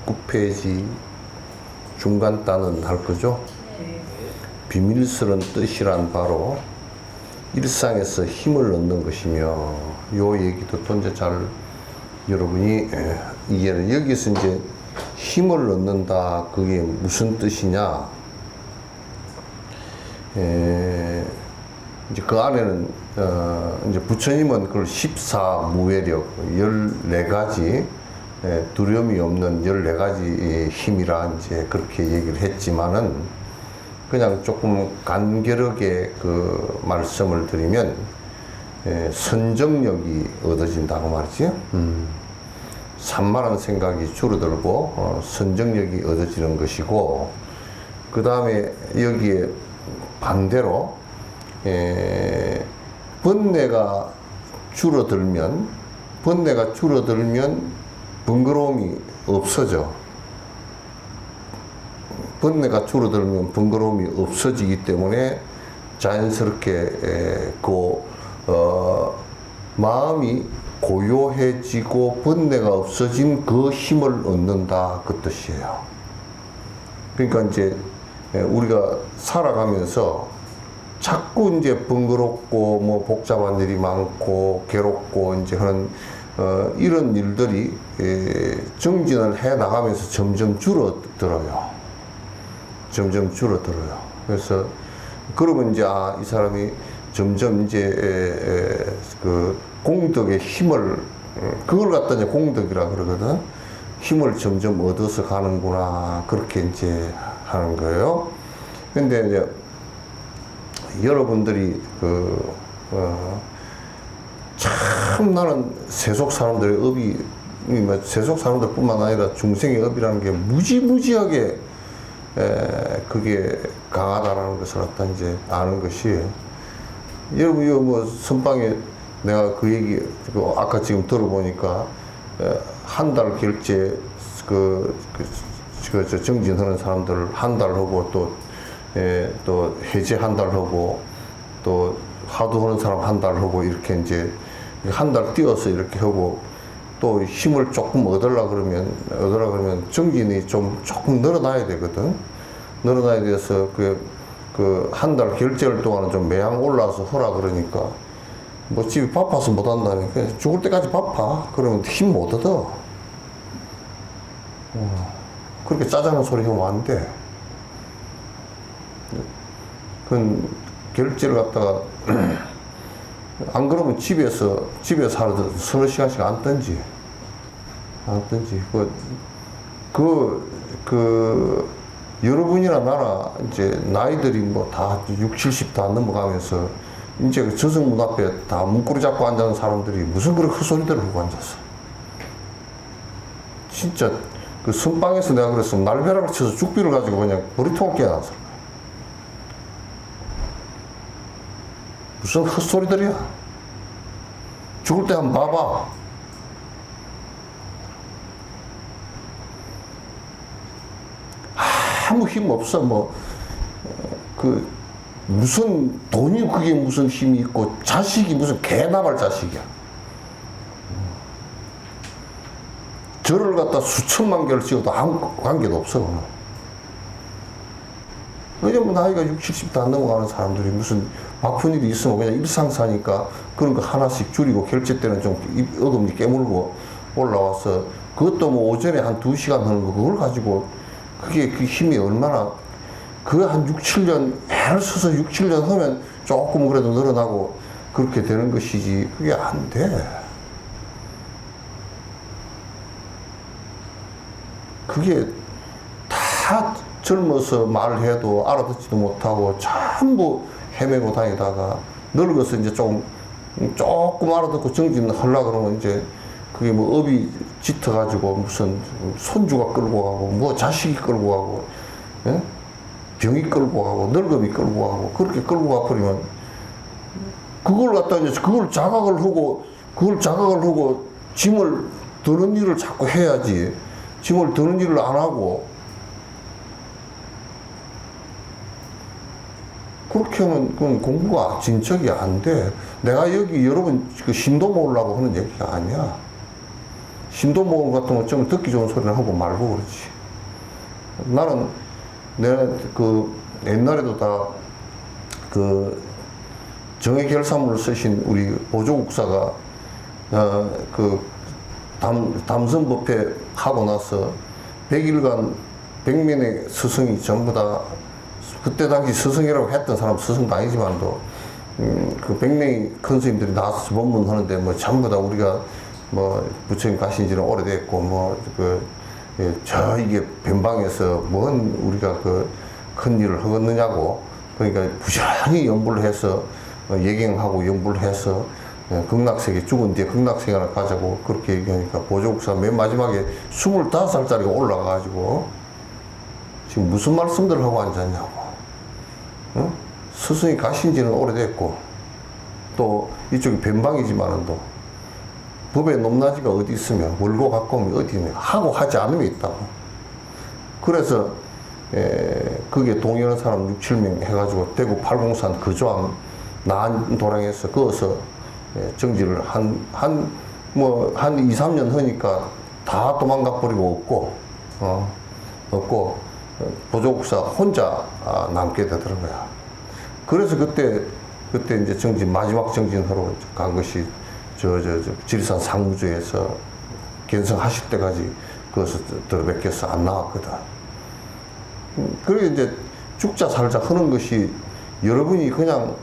19페이지 중간 단은 할 거죠? 비밀스런 뜻이란 바로 일상에서 힘을 얻는 것이며, 요 얘기도 또 이제 잘 여러분이 이해를, 여기서 이제 힘을 얻는다, 그게 무슨 뜻이냐? 이제 그 안에는 이제 부처님은 그걸 14무외력 14가지 두려움이 없는 14가지 힘이라 이제 그렇게 얘기를 했지만은, 그냥 조금 간결하게 그 말씀을 드리면 선정력이 얻어진다고 말이지. 산만한 생각이 줄어들고 선정력이 얻어지는 것이고, 그 다음에 여기에 반대로 번뇌가 줄어들면 번거로움이 없어져. 번뇌가 줄어들면 번거로움이 없어지기 때문에 자연스럽게 마음이 고요해지고 번뇌가 없어진 그 힘을 얻는다, 그 뜻이에요. 그러니까 이제 우리가 살아가면서 자꾸 이제 번거롭고 뭐 복잡한 일이 많고 괴롭고 이제 하는 이런 일들이 정진을 해 나가면서 점점 줄어들어요. 그래서 그러면 이제 이 사람이 점점 이제 그 공덕의 힘을, 그걸 갖다 이제 공덕이라 그러거든. 힘을 점점 얻어서 가는구나, 그렇게 이제 하는 거예요. 근데 이제 여러분들이 참 나는 세속 사람들의 업이, 세속 사람들뿐만 아니라 중생의 업이라는 게 무지무지하게 그게 강하다라는 것을 갖다 이제 아는 것이, 여러분 이거 뭐 선방에 내가 그 얘기 아까 지금 들어보니까 한 달 결제 정진하는 사람들 한 달 하고 또 해제 한 달 하고 또 하도 하는 사람 한 달 하고 이렇게 이제 한 달 뛰어서 이렇게 하고 또 힘을 조금 얻으려 그러면 정진이 조금 늘어나야 되거든. 늘어나야 돼서 그 한 달 결제할 동안은 좀 매양 올라와서 하라 그러니까, 뭐 집이 바빠서 못 한다면 그냥 죽을 때까지 바빠. 그러면 힘 못 얻어. 그렇게 짜증나는 소리 하면 안 돼. 그건 결제를 갖다가 안 그러면 집에서 하루 서너 시간씩 안 뜬지. 여러분이나 나나 이제 나이들이 뭐 다 60, 70 다 넘어가면서 이제 그 저승문 앞에 다 문고리 잡고 앉아있는 사람들이 무슨 그런 헛소리들을 하고 앉았어. 진짜 그 선방에서 내가 그랬으면 날벼락을 쳐서 죽비를 가지고 그냥 머리통을 깨놨어. 무슨 헛소리들이야. 죽을 때 한번 봐봐. 아무 힘 없어. 무슨 돈이 그게 무슨 힘이 있고, 자식이 무슨 개나발 자식이야. 절을 갖다 수천만 개를 지어도 아무 관계도 없어. 왜냐면 나이가 60, 70도 안 넘어가는 사람들이 무슨 아픈 일이 있으면 그냥 일상 사니까 그런 거 하나씩 줄이고 결제 때는 좀 어금니 깨물고 올라와서, 그것도 뭐 오전에 한 2시간 하는 거, 그걸 가지고 그게 그 힘이 얼마나, 그 한 6, 7년, 애를 써서 6, 7년 하면 조금 그래도 늘어나고 그렇게 되는 것이지, 그게 안 돼. 그게 다 젊어서 말해도 알아듣지도 못하고 전부 헤매고 다니다가 늙어서 이제 조금 알아듣고 정진하려고 그러면 이제 그게 뭐 업이 짙어가지고 무슨 손주가 끌고 가고 뭐 자식이 끌고 가고, 예? 병이 끌고 가고 늙음이 끌고 가고 그렇게 끌고 가버리면, 그걸 갖다 이제 그걸 자각을 하고 짐을 드는 일을 자꾸 해야지. 짐을 드는 일을 안 하고 그렇게 하면 그건 공부가 진척이 안 돼. 내가 여기 여러분 그 신도 모으려고 하는 얘기가 아니야. 신도모음 같은 거 좀 듣기 좋은 소리를 하고 말고 그렇지. 나는 내가 그 옛날에도 다 그 정의 결사문을 쓰신 우리 보조국사가 그 담선법회 하고 나서 100일간 100명의 스승이 전부 다 그때 당시 스승이라고 했던 사람 스승도 아니지만도 그 100명의 큰 스님들이 나와서 법문하는데 뭐 전부 다 우리가 뭐 부처님 가신 지는 오래됐고 뭐 저 이게 변방에서 뭔 우리가 그 큰 일을 하겠느냐고 그러니까 부지런히 연불을 해서 예경하고 연불을 해서 극락세계 죽은 뒤에 극락세계를 가자고 그렇게 얘기하니까 보조국사 맨 마지막에 25살짜리가 올라가가지고 지금 무슨 말씀들을 하고 앉았냐고. 응? 스승이 가신 지는 오래됐고 또 이쪽이 변방이지만은 또 법의 높낮이가 어디 있으면 월고 가까움이 어디 있냐 하고 하지 않으면 있다고. 그래서 그게 동의하는 사람 6, 7명 해가지고 대구 팔공산 거조항 나안도량에서 거기서 정지를 한 2, 3년 하니까 다 도망가 버리고 없고 보조국사 혼자 남게 되더라고요. 그래서 그때 이제 정진 마지막 정진하러 간 것이 저 지리산 상무주에서 견성하실 때까지 거기서 들어뵙겠어 안 나왔거든. 그리고 이제 죽자 살자 하는 것이 여러분이 그냥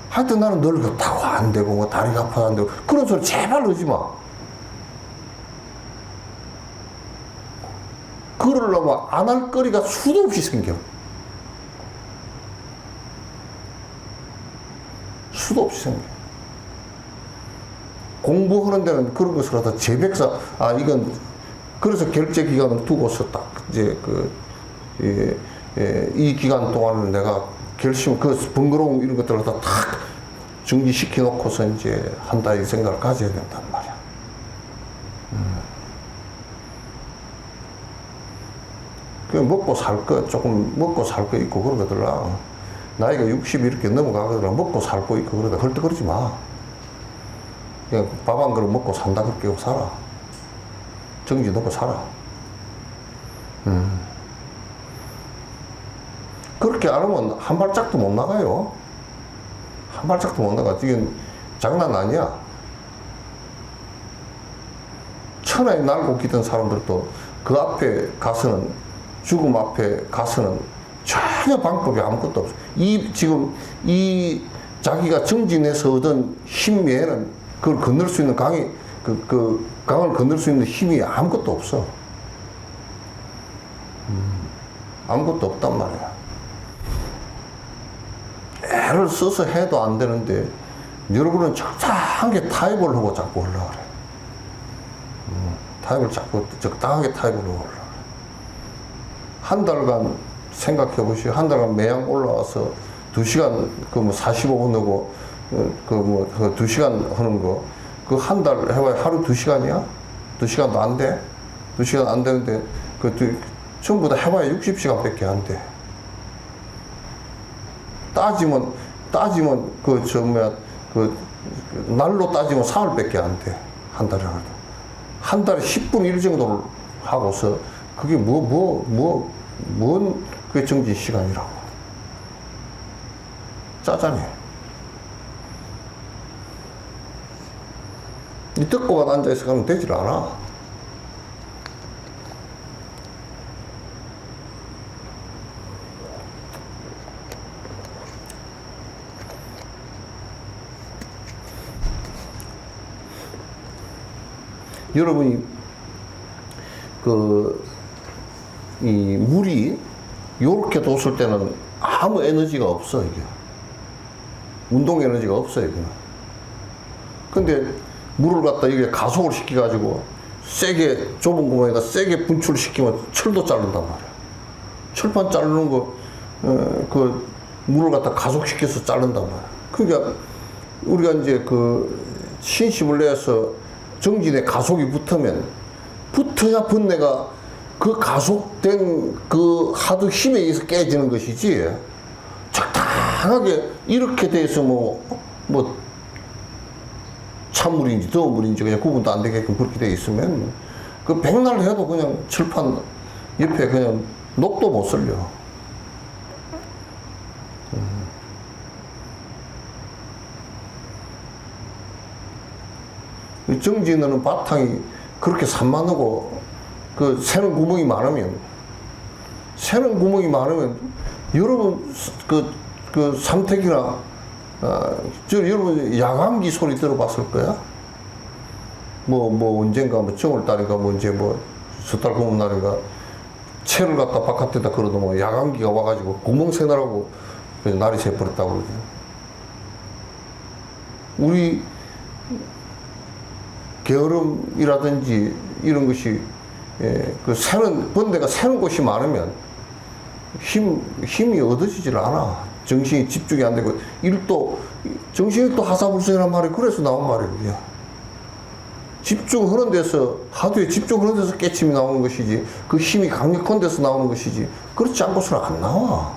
하여튼 나는 늙었다고 안 되고 뭐 다리가 아파서 안 되고 그런 소리 제발 하지 마. 그러려면 안 할 거리가 수도 없이 생겨. 수도 없이 생겨. 공부하는 데는 그런 것을 하다 재백사, 이건, 그래서 결제 기간을 두고서 딱, 이제 이 기간 동안은 내가 번거로운 이런 것들을 다 정지시켜 놓고서 이제 한다 이 생각을 가져야 된단 말이야. 그냥 조금 먹고 살 거 있고 그러더라. 나이가 60 이렇게 넘어가거든. 먹고 살 거 있고 그러다 헐떡거리지 마. 그냥 밥 한 그릇 먹고 산다 그렇게 하고 살아. 정지 넣고 살아. 그렇게 안 하면 한 발짝도 못 나가요. 한 발짝도 못 나가. 이건 장난 아니야. 천하에 날고 기던 사람들도 그 앞에 가서는, 죽음 앞에 가서는 전혀 방법이 아무것도 없어. 지금 자기가 정진해서 얻은 힘 외에는 그걸 건널 수 있는 그 강을 건널 수 있는 힘이 아무것도 없어. 아무것도 없단 말이야. 애를 써서 해도 안 되는데, 여러분은 적당하게 타협을 하고 자꾸 올라가래. 적당하게 타협을 하고 올라가래. 한 달간 생각해 보시오. 한 달간 매양 올라와서 2시간, 45분 하고, 2시간 하는 거, 한 달 해봐야 하루 2시간이야? 2시간도 안 돼? 2시간 안 되는데, 전부 다 해봐야 60시간 밖에 안 돼. 따지면, 날로 따지면 사흘밖에 안 돼. 한 달에 하도. 한 달에 10분 1 정도를 하고서, 그게 뭔 그게 정진 시간이라고. 짜잔해. 이 듣고만 앉아있어 가면 되질 않아. 여러분이 이 물이 요렇게 뒀을 때는 아무 에너지가 없어, 이게. 운동 에너지가 없어요, 이게. 근데 물을 갖다 이게 가속을 시켜가지고 세게, 좁은 구멍에다 세게 분출시키면 철도 자른단 말이야. 철판 자르는 거, 물을 갖다 가속시켜서 자른단 말이야. 그러니까 우리가 이제 신심을 내서 정진에 가속이 붙어야 번뇌가 그 가속된 하도 힘에 의해서 깨지는 것이지. 적당하게 이렇게 돼서 찬물인지 더운 물인지 그냥 구분도 안 되게끔 그렇게 돼 있으면 그 백날 해도 그냥 칠판 옆에 그냥 녹도 못 쓸려. 정지는 바탕이 그렇게 산만하고 그 새는 구멍이 많으면 여러분 그 삼택이나 여러분 야광기 소리 들어봤을 거야? 언젠가 정월달인가 이제 섣달 구멍 날인가 채를 갖다 바깥에다 걸어놓으면 야광기가 와가지고 구멍 새느라고 날이 새버렸다고 그러죠. 우리 게으름이라든지 이런 것이 번뇌가 새는 곳이 많으면 힘이 얻어지질 않아. 정신이 집중이 안 되고 정신이 또 하사불성이란 말이 그래서 나온 말이에요. 집중하는 데서 하도에 집중하는 데서 깨침이 나오는 것이지 그 힘이 강력한 데서 나오는 것이지 그렇지 않고서는 안 나와.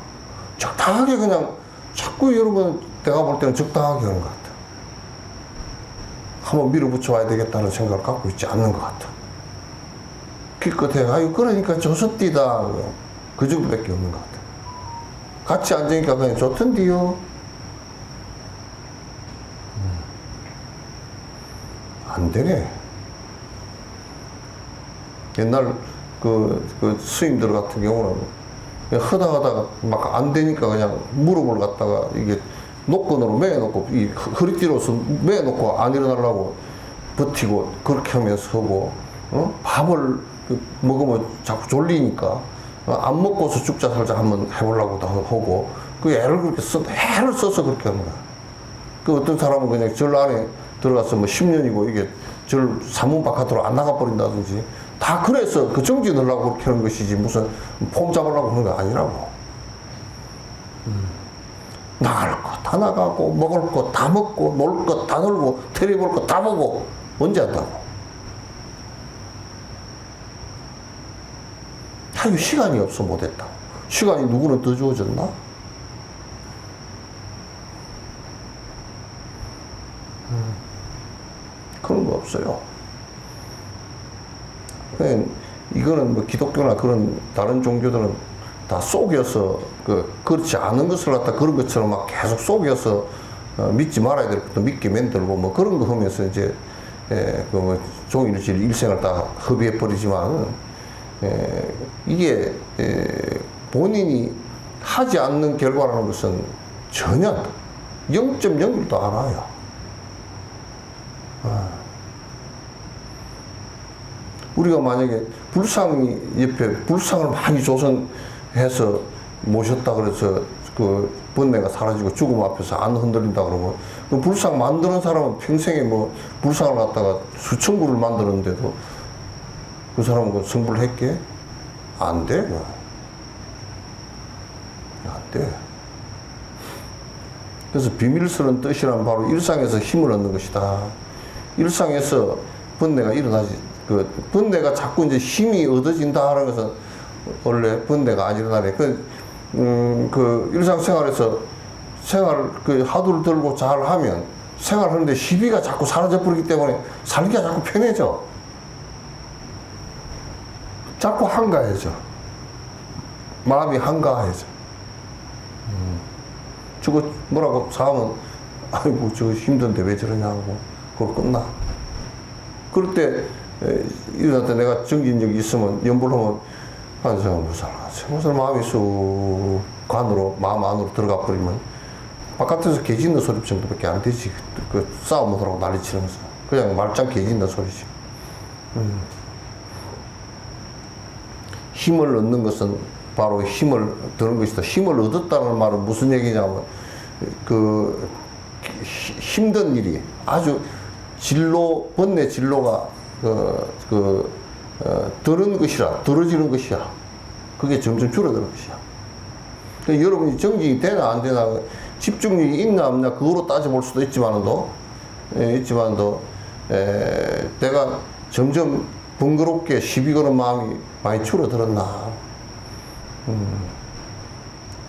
적당하게 그냥 자꾸 여러분 내가 볼 때는 적당하게 하는 것 같아. 한번 밀어붙여 와야 되겠다는 생각을 갖고 있지 않는 것 같아. 기껏해 그러니까 좋습디다 그 정도밖에 없는 것 같아. 같이 앉으니까 그냥 좋던디요. 안 되네. 옛날 그 스님들 같은 경우는 하다가 막 안 되니까 그냥 무릎을 갖다가 이게 노건으로 매놓고 이 허리띠로서 매놓고 안 일어나려고 버티고 그렇게 하면서 하고 밥을 먹으면 자꾸 졸리니까 안 먹고서 죽자 살자 한번 해보려고도 하고 그 애를 그렇게 애를 써서 그렇게 하는 거야. 그 어떤 사람은 그냥 절 안에 들어가서 10년이고 이게 절 사문 바깥으로 안 나가버린다든지 다 그래서 그 정지 넣으려고 그렇게 하는 것이지 무슨 폼 잡으려고 하는 거 아니라고. 나갈 거 다 나가고 먹을 거 다 먹고 놀 거 다 놀고 테레비 볼 거 다 보고 언제 한다고. 하유 시간이 없어 못했다. 시간이 누구는 더 주어졌나? 그런 거 없어요. 이거는 기독교나 그런 다른 종교들은 다 속여서 그렇지 않은 것을 갖다 그런 것처럼 막 계속 속여서 믿지 말아야 될 것도 믿게 만들고 그런 거 하면서 이제 종일주일 일생을 다 허비해 버리지만 이게 본인이 하지 않는 결과라는 것은 전혀 0.01도 안 와요. 우리가 만약에 불상이 옆에 불상을 많이 조성해서 모셨다 그래서 그 번뇌가 사라지고 죽음 앞에서 안 흔들린다 그러면 그 불상 만드는 사람은 평생에 불상을 갖다가 수천 그루를 만드는데도 그 사람은 그 성불을 했게? 안 돼. 안 돼. 그래서 비밀스러운 뜻이란 바로 일상에서 힘을 얻는 것이다. 일상에서 번뇌가 일어나지. 번뇌가 자꾸 이제 힘이 얻어진다 하는 것은 원래 번뇌가 안 일어나네. 일상생활에서 하두를 들고 잘 하면 생활하는데 시비가 자꾸 사라져 버리기 때문에 살기가 자꾸 편해져. 자꾸 한가해져. 마음이 한가해져. 저거 뭐라고 사하면 아이고 저거 힘든데 왜 저러냐고 그걸 끝나. 그럴 때 일어날 때 내가 정진 적이 있으면 연불하면 한 사람 무살 마음이 쑥 마음 안으로 들어가 버리면 바깥에서 개 짖는 소리 정도밖에 안 되지. 그 싸움을 하라고 난리 치면서 그냥 말짱 개 짖는 소리지. 힘을 얻는 것은 바로 힘을 드는 것이다. 힘을 얻었다는 말은 무슨 얘기냐면 힘든 일이 아주 번뇌 진로가 들어지는 것이야. 그게 점점 줄어드는 것이야. 그러니까 여러분이 정진이 되나 안 되나, 집중력이 있나 없나, 그거로 따져볼 수도 있지만도, 내가 점점 번거롭게 시비 거는 마음이 많이 줄어들었나.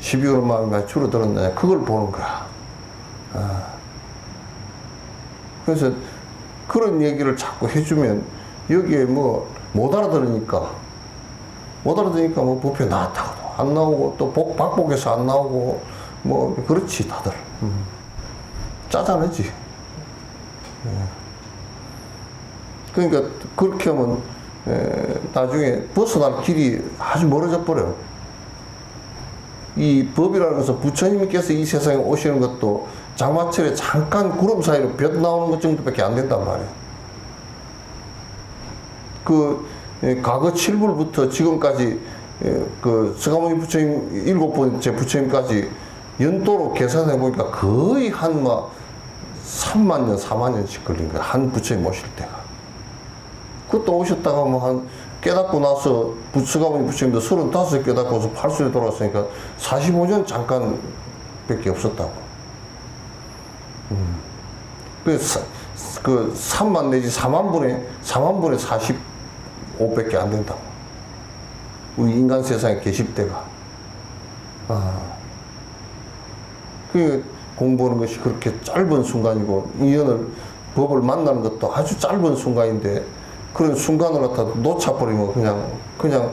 시비 거는 마음이 많이 줄어들었나. 그걸 보는 거야. 그래서 그런 얘기를 자꾸 해주면 여기에 뭐 못 알아들으니까 뭐 법회 나왔다고도 안 나오고 또 박복에서 안 나오고 뭐 그렇지 다들 짜잔하지. 그러니까 그렇게 하면 나중에 벗어날 길이 아주 멀어져 버려요. 이 법이라는 것은 부처님께서 이 세상에 오시는 것도 장마철에 잠깐 구름 사이로 볕 나오는 것 정도밖에 안 된단 말이에요. 과거 7불부터 지금까지 그 서가모니 부처님 7번째 부처님까지 연도로 계산해 보니까 거의 한 3만 년, 4만 년씩 걸린 거야. 한 부처님 오실 때가. 그것도 오셨다가 한 깨닫고 나서 서가모니 부처님도 35 깨닫고서 8수에 돌아왔으니까 45년 잠깐 밖에 없었다고. 그래서 그 3만 내지 4만 분의 45밖에 안 된다고. 우리 인간 세상에 계실 때가. 그 공부하는 것이 그렇게 짧은 순간이고, 인연을, 법을 만나는 것도 아주 짧은 순간인데, 그런 순간을 갖다 놓쳐버리면 그냥,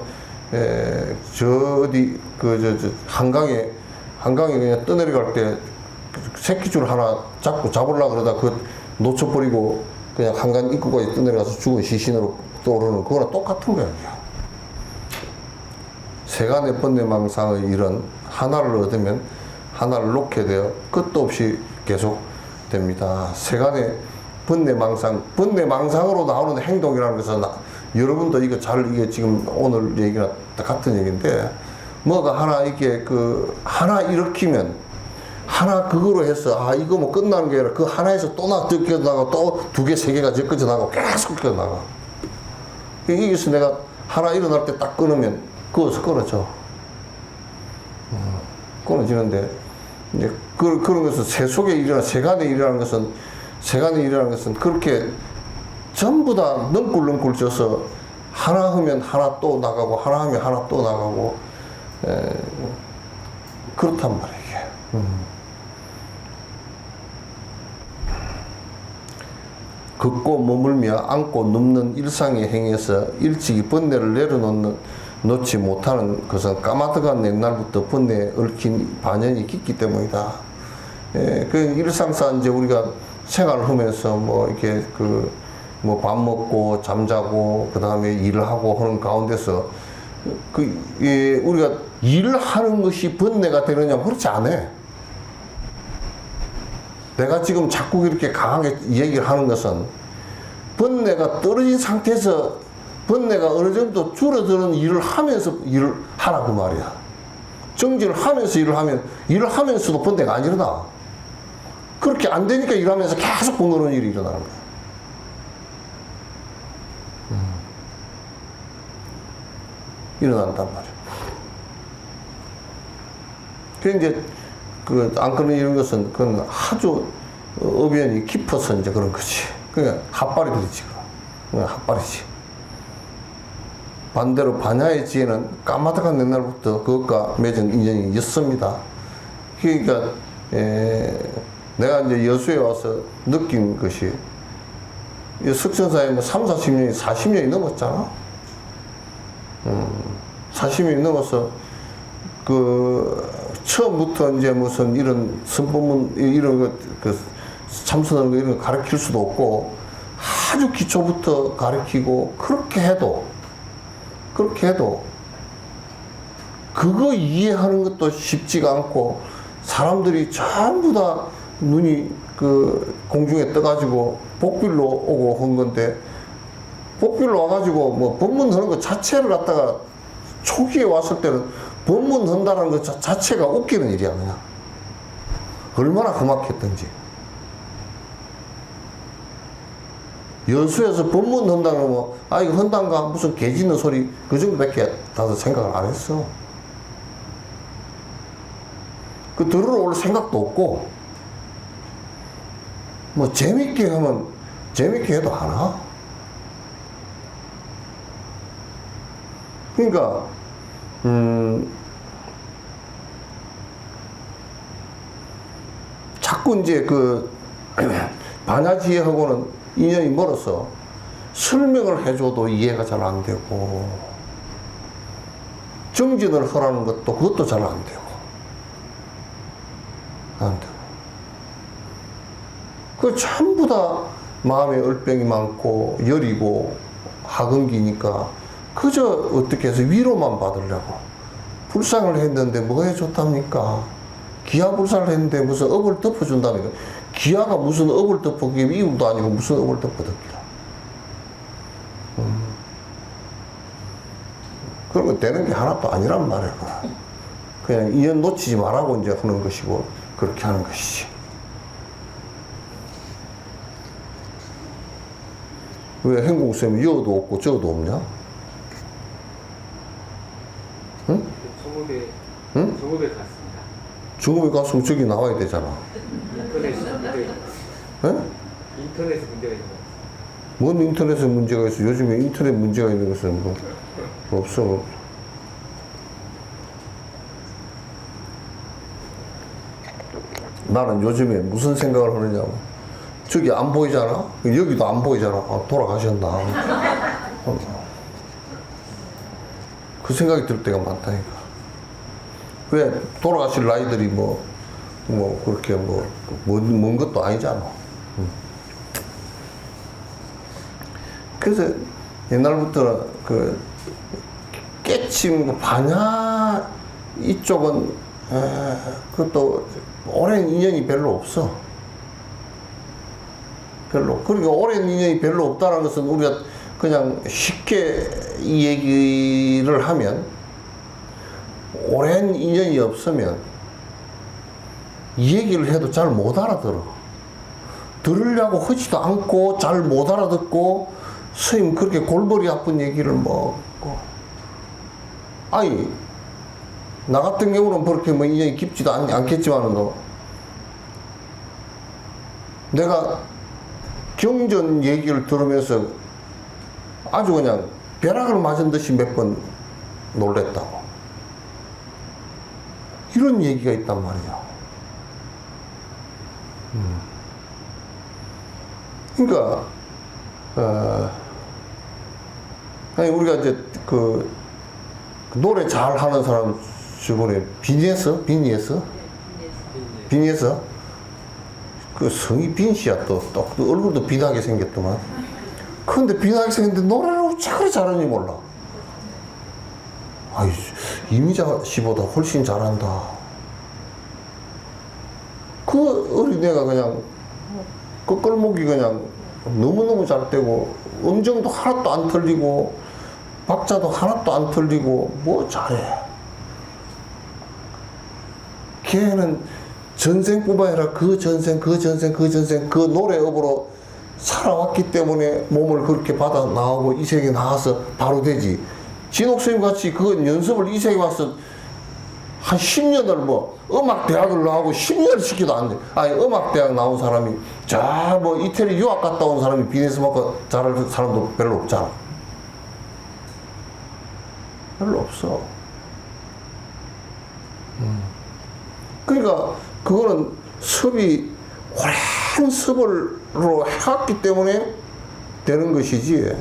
한강에 그냥 떠내려갈 때 새끼줄 하나 잡으려고 그러다 놓쳐버리고 그냥 한강 입구까지 떠내려가서 죽은 시신으로 떠오르는 그거랑 똑같은 거야. 세간의 번뇌망상의 일은 하나를 얻으면 하나를 놓게 되어 끝도 없이 계속 됩니다. 세간의 번뇌망상으로 나오는 행동이라는 것은 여러분도 이게 지금 오늘 얘기가 같은 얘기인데, 뭐가 하나 하나 일으키면 하나 그거로 해서 이거 뭐 끝나는 게 아니라 그 하나에서 또 나가 또 2개, 3개가 엮어져 나가고 계속 엮어 나가. 여기서 내가 하나 일어날 때 딱 끊으면 그것서 끊어져. 끊어지는데 이제 그런 것은 세간의 일이라는 것은 그렇게 전부 다 넝굴넝굴 져서 하나 하면 하나 또 나가고 하나 하면 하나 또 나가고 그렇단 말이에요. 걷고 머물며 앉고 눕는 일상의 행에서 일찍이 번뇌를 놓지 못하는 것은 까마득한 옛날부터 번뇌에 얽힌 반연이 깊기 때문이다. 그 일상사 이제 우리가 생활을 하면서 이렇게 밥 먹고 잠자고 그 다음에 일을 하고 하는 가운데서 우리가 일을 하는 것이 번뇌가 되느냐면 그렇지 않아. 내가 지금 자꾸 이렇게 강하게 얘기를 하는 것은 번뇌가 떨어진 상태에서 번뇌가 어느 정도 줄어드는 일을 하면서 일을 하라고 말이야. 정진을 하면서 일을 하면서도 번뇌가 안 일어나. 그렇게 안 되니까 일하면서 계속 번거로운 일이 일어나는 거야. 일어난단 말이야. 그 이제 안 끊는 이런 것은 그건 아주 어변이 깊어서 이제 그런 거지. 그냥 핫바리들이지. 그냥 핫바리지. 반대로 반야의 지혜는 까마득한 옛날부터 그것과 맺은 인연이 있습니다. 그러니까 내가 이제 여수에 와서 느낀 것이 석천사에 3, 40년이 40년이 넘었잖아. 40년이 넘어서 처음부터 이제 무슨 이런 선법문 이런 참선하는 거 이런 거 가르칠 수도 없고 아주 기초부터 가르치고 그렇게 해도 그거 이해하는 것도 쉽지가 않고 사람들이 전부 다 눈이 공중에 떠가지고 복빌로 오고 한 건데 복빌로 와가지고 법문하는 것 자체를 갖다가 초기에 왔을 때는 법문한다는 것 자체가 웃기는 일이야 그냥. 얼마나 험악했던지. 여수에서 법문한다는 거 이거 한단가 무슨 개 짖는 소리 그 정도밖에 나도 생각을 안 했어. 들으러 올 생각도 없고 재밌게 하면 재밌게 해도 안 와. 그러니까 자꾸 이제 반야지혜하고는 인연이 멀어서 설명을 해줘도 이해가 잘 안 되고, 정진을 하라는 것도 그것도 잘 안 되고, 안 되고. 그 전부 다 마음에 얼병이 많고 여리고 하근기니까 그저 어떻게 해서 위로만 받으려고. 불상을 했는데 뭐 해줬답니까? 기아불상을 했는데 무슨 업을 덮어준다니까. 기아가 무슨 업을 덮어, 그게 이웃도 아니고 무슨 업을 덮어덮기라. 그런 거 되는 게 하나도 아니란 말이야. 그냥 인연 놓치지 말라고 이제 하는 것이고, 그렇게 하는 것이지. 왜 행공쌤 여도 없고 저도 없냐? 응? 중국에 갔습니다. 중국에 가서 저기 나와야 되잖아. 인터넷에 문제가 있는 응? 인터넷에 문제가 있는 거. 뭔 인터넷에 문제가 있어? 요즘에 인터넷 문제가 있는 것은 뭐 없어. 나는 요즘에 무슨 생각을 하느냐고. 저기 안 보이잖아? 여기도 안 보이잖아. 아, 돌아가셨나? 그 생각이 들 때가 많다니까. 왜 돌아가실 나이들이 그렇게 먼 것도 아니잖아. 그래서 옛날부터 그 깨침, 반야 이쪽은 그것도 오랜 인연이 별로 없어. 별로. 그러니까 오랜 인연이 별로 없다는 것은 우리가 그냥 쉽게 이 얘기를 하면, 오랜 인연이 없으면 이 얘기를 해도 잘 못 알아들어. 들으려고 하지도 않고 잘 못 알아듣고, 스님 그렇게 골머리 아픈 얘기를 아니, 나 같은 경우는 그렇게 인연이 깊지도 않겠지만은, 내가 경전 얘기를 들으면서 아주 그냥 벼락을 맞은 듯이 몇 번 놀랬다고. 이런 얘기가 있단 말이야. 그러니까, 아니, 우리가 이제 그 노래 잘 하는 사람 주변에 빈이었어? 그 성이 빈씨야. 또 얼굴도 빈하게 생겼더만. 근데 빈하게 생겼는데 노래를 어찌 잘하는지 몰라. 아이, 이미자 씨보다 훨씬 잘한다. 그 어린애가 그냥 그 끌목이 그냥 너무너무 잘 떼고, 음정도 하나도 안 틀리고 박자도 하나도 안 틀리고 뭐 잘해. 걔는 전생뿐만 아니라 그 전생 그 노래업으로 살아왔기 때문에 몸을 그렇게 받아 나오고 이 세계에 나와서 바로 되지. 진옥스님 같이 그 연습을 이 세계에 와서 한 10년을 음악대학을 나오고 10년을 시켜도 안 돼. 아니, 음악대학 나온 사람이 이태리 유학 갔다 온 사람이 빈에서 먹고 잘할 사람도 별로 없잖아. 별로 없어. 그러니까 그거는 습이 오랜 습으로 해왔기 때문에 되는 것이지,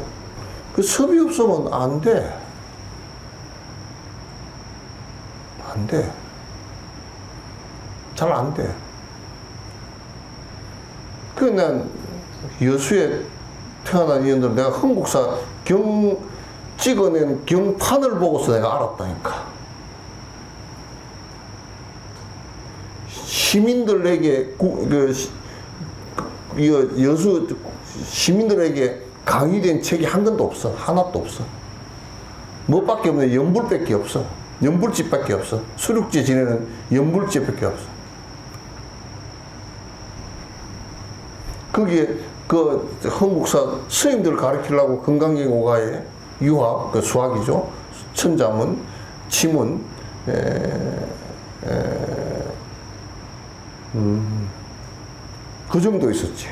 그 습이 없으면 안 돼. 안 돼. 잘 안 돼. 난 여수에 태어난 인연들, 내가 한국사 찍어낸 경판을 보고서 내가 알았다니까. 시민들에게, 여수 시민들에게 강의된 책이 한 권도 없어. 하나도 없어. 뭐밖에 없네. 연불밖에 없어. 연불집밖에 없어. 수륙제 지내는 연불집밖에 없어. 거기에 그 한국사 스님들 가르치려고 금강경오가에 유학, 그 수학이죠. 천자문, 지문, 그 정도 있었지.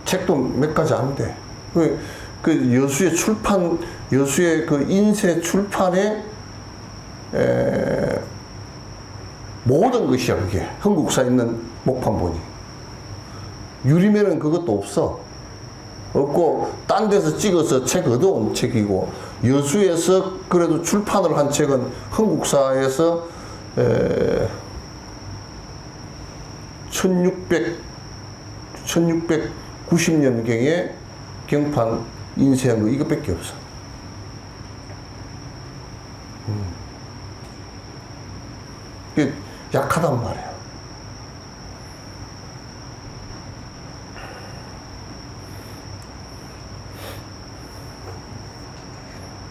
책도 몇 가지 안 돼. 그 여수의 출판, 여수의 그 인쇄 출판에 모든 것이야. 그게 한국사 있는 목판본이. 유리면은 그것도 없어. 없고, 딴 데서 찍어서 책 얻어온 책이고, 여수에서 그래도 출판을 한 책은 한국사에서 1690년경에 경판 인쇄한 거 이것밖에 없어. 그게 약하단 말이야.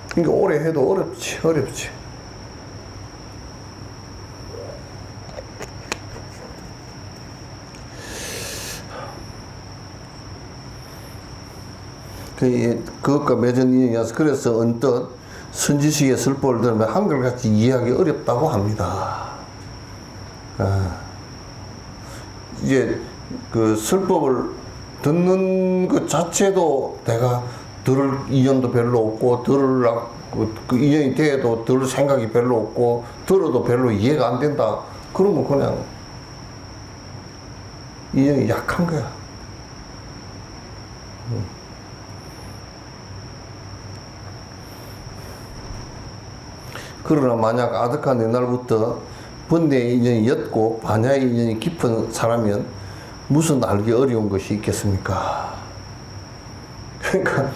그러니까 오래 해도 어렵지. 그것과 맺은 인연이어서 그래서 언뜻 선지식의 설법을 들으면 한글같이 이해하기 어렵다고 합니다. 이제 그 설법을 듣는 것 자체도 내가 들을 인연도 별로 없고 그 인연이 돼도 들을 생각이 별로 없고 들어도 별로 이해가 안 된다. 그러면 그냥 인연이 약한 거야. 그러나 만약 아득한 옛날부터 번뇌의 인연이 옅고 반야의 인연이 깊은 사람이면 무슨 알기 어려운 것이 있겠습니까? 그러니까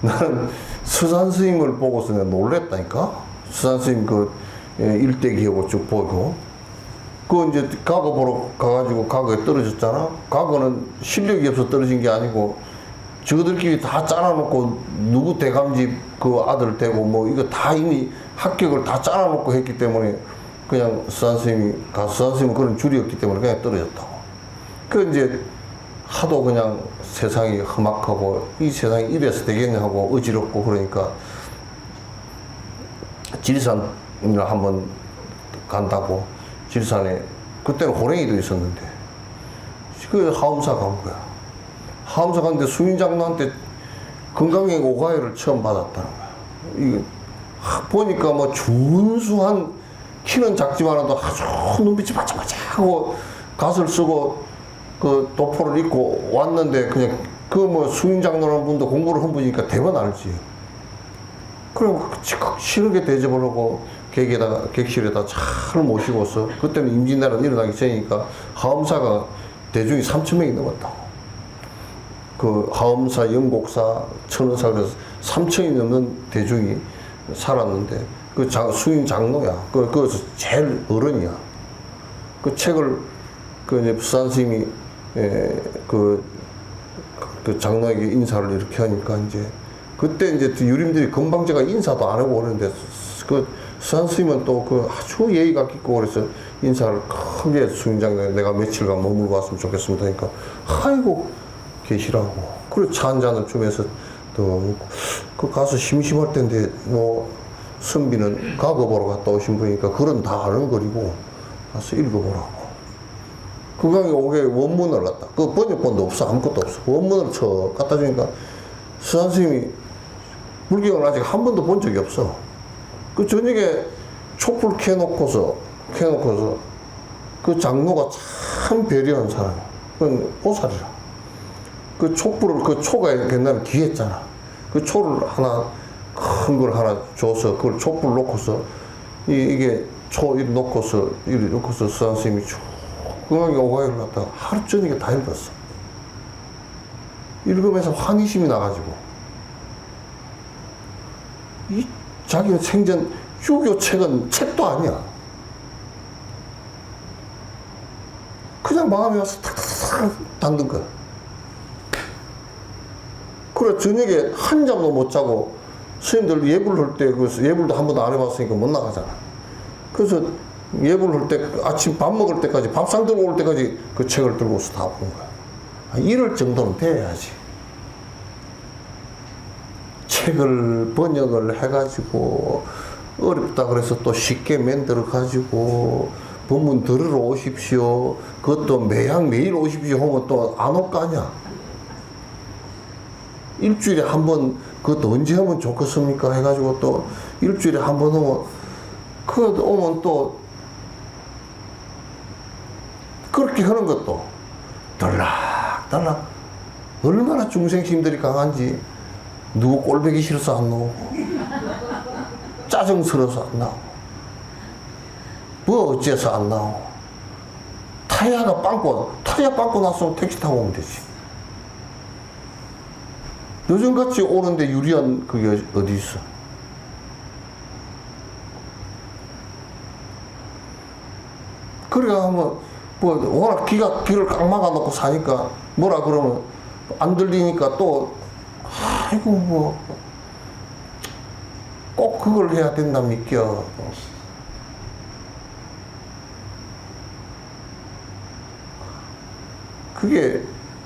나는 서산 스님을 보고서 내가 놀랬다니까? 서산 스님 그 일대기하고 쭉 보고 그 이제 과거 보러 가가지고 과거에 떨어졌잖아? 과거는 실력이 없어 떨어진 게 아니고 저들끼리 다 짜놔놓고 누구 대감집 그 아들 되고 뭐 이거 다 이미 합격을 다 짜놔놓고 했기 때문에 그냥 서산 스님은 그런 줄이었기 때문에 그냥 떨어졌다고. 그 이제 하도 그냥 세상이 험악하고 이 세상이 이래서 되겠냐 하고 어지럽고 그러니까 지리산을 한번 간다고 지리산에 그때는 호랭이도 있었는데 그 하엄사 간 거야. 하엄사 갔는데 수인장로한테 건강의 오가회를 처음 받았다는 거야. 이거 보니까 뭐 준수한 키는 작지만도 아주 눈빛이 반짝반짝하고 갓을 쓰고 그 도포를 입고 왔는데 그냥 그 뭐 수인장로라는 분도 공부를 한 분이니까 대번 알지. 그럼 실하게 대접을 하고 객실에다 잘 모시고서 그때는 임진왜란 일어나기 전이니까 하엄사가 대중이 3,000명이 넘었다고. 그 하엄사, 영곡사, 천은사 그래서 3,000이 넘는 대중이 살았는데 그 수인 장로야. 그거서 제일 어른이야. 그 책을 그 이제 부산 스님이 그 장로에게 인사를 이렇게 하니까 이제 그때 이제 유림들이 금방제가 인사도 안 하고 오는데 그 수산 스님은 또 그 아주 예의가 깊고 그래서 인사를 크게 수인장로에 내가 며칠간 머물고 왔으면 좋겠습니다 하니까 아이고 계시라고. 그리고 차 한 잔을 주면서 또 그 가서 심심할 텐데 뭐 선비는 과거 보러 갔다 오신 분이니까 글은 다 아는 거리고 가서 읽어보라고. 그 강의 오게 원문을 갖다. 그 번역본도 없어. 아무것도 없어. 원문을 갖다 주니까 수산 스님이 불경을 아직 한 번도 본 적이 없어. 그 저녁에 촛불 켜놓고서 그 장로가 참 배려한 사람이야. 그건 보살이라. 그 촛불을, 그 초가 옛날에 귀했잖아. 그 초를 큰 걸 하나 줘서 그걸 촛불 놓고서 이게 초 이렇게 놓고서 수산 스님이 쭉 건강하게 오가회를 갖다가 하루 저녁에 다 읽었어. 읽으면서 환희심이 나가지고 이 자기는 생전 유교 책은 책도 아니야. 그냥 마음에 와서 탁탁탁 닫는 거야. 그래 저녁에 한 잠도 못 자고 스님들 예불 할 때 예불도 한 번도 안 해봤으니까 못 나가잖아. 그래서 예불 할 때 아침 밥 먹을 때까지 밥상 들고 올 때까지 그 책을 들고서 다 본 거야. 이럴 정도는 돼야지. 책을 번역을 해가지고 어렵다 그래서 또 쉽게 만들어 가지고 법문 들으러 오십시오. 그것도 매일 오십시오 하면 또 안 올 거 아니야. 일주일에 한 번 그것도 언제 하면 좋겠습니까 해가지고 또 일주일에 한 번 오면 그것도 오면 또 그렇게 하는 것도 달라. 얼마나 중생심들이 강한지. 누구 꼴보기 싫어서 안 나오고, 짜증스러워서 안 나오고, 뭐 어째서 안 나오고, 타이어 빵꾸 났으면 택시 타고 오면 되지. 요즘같이 오는데 유리한 그게 어디 있어? 그래야 하면, 워낙 귀를 꽉 막아놓고 사니까, 뭐라 그러면, 안 들리니까 또, 아이고, 꼭 그걸 해야 된답니까? 그게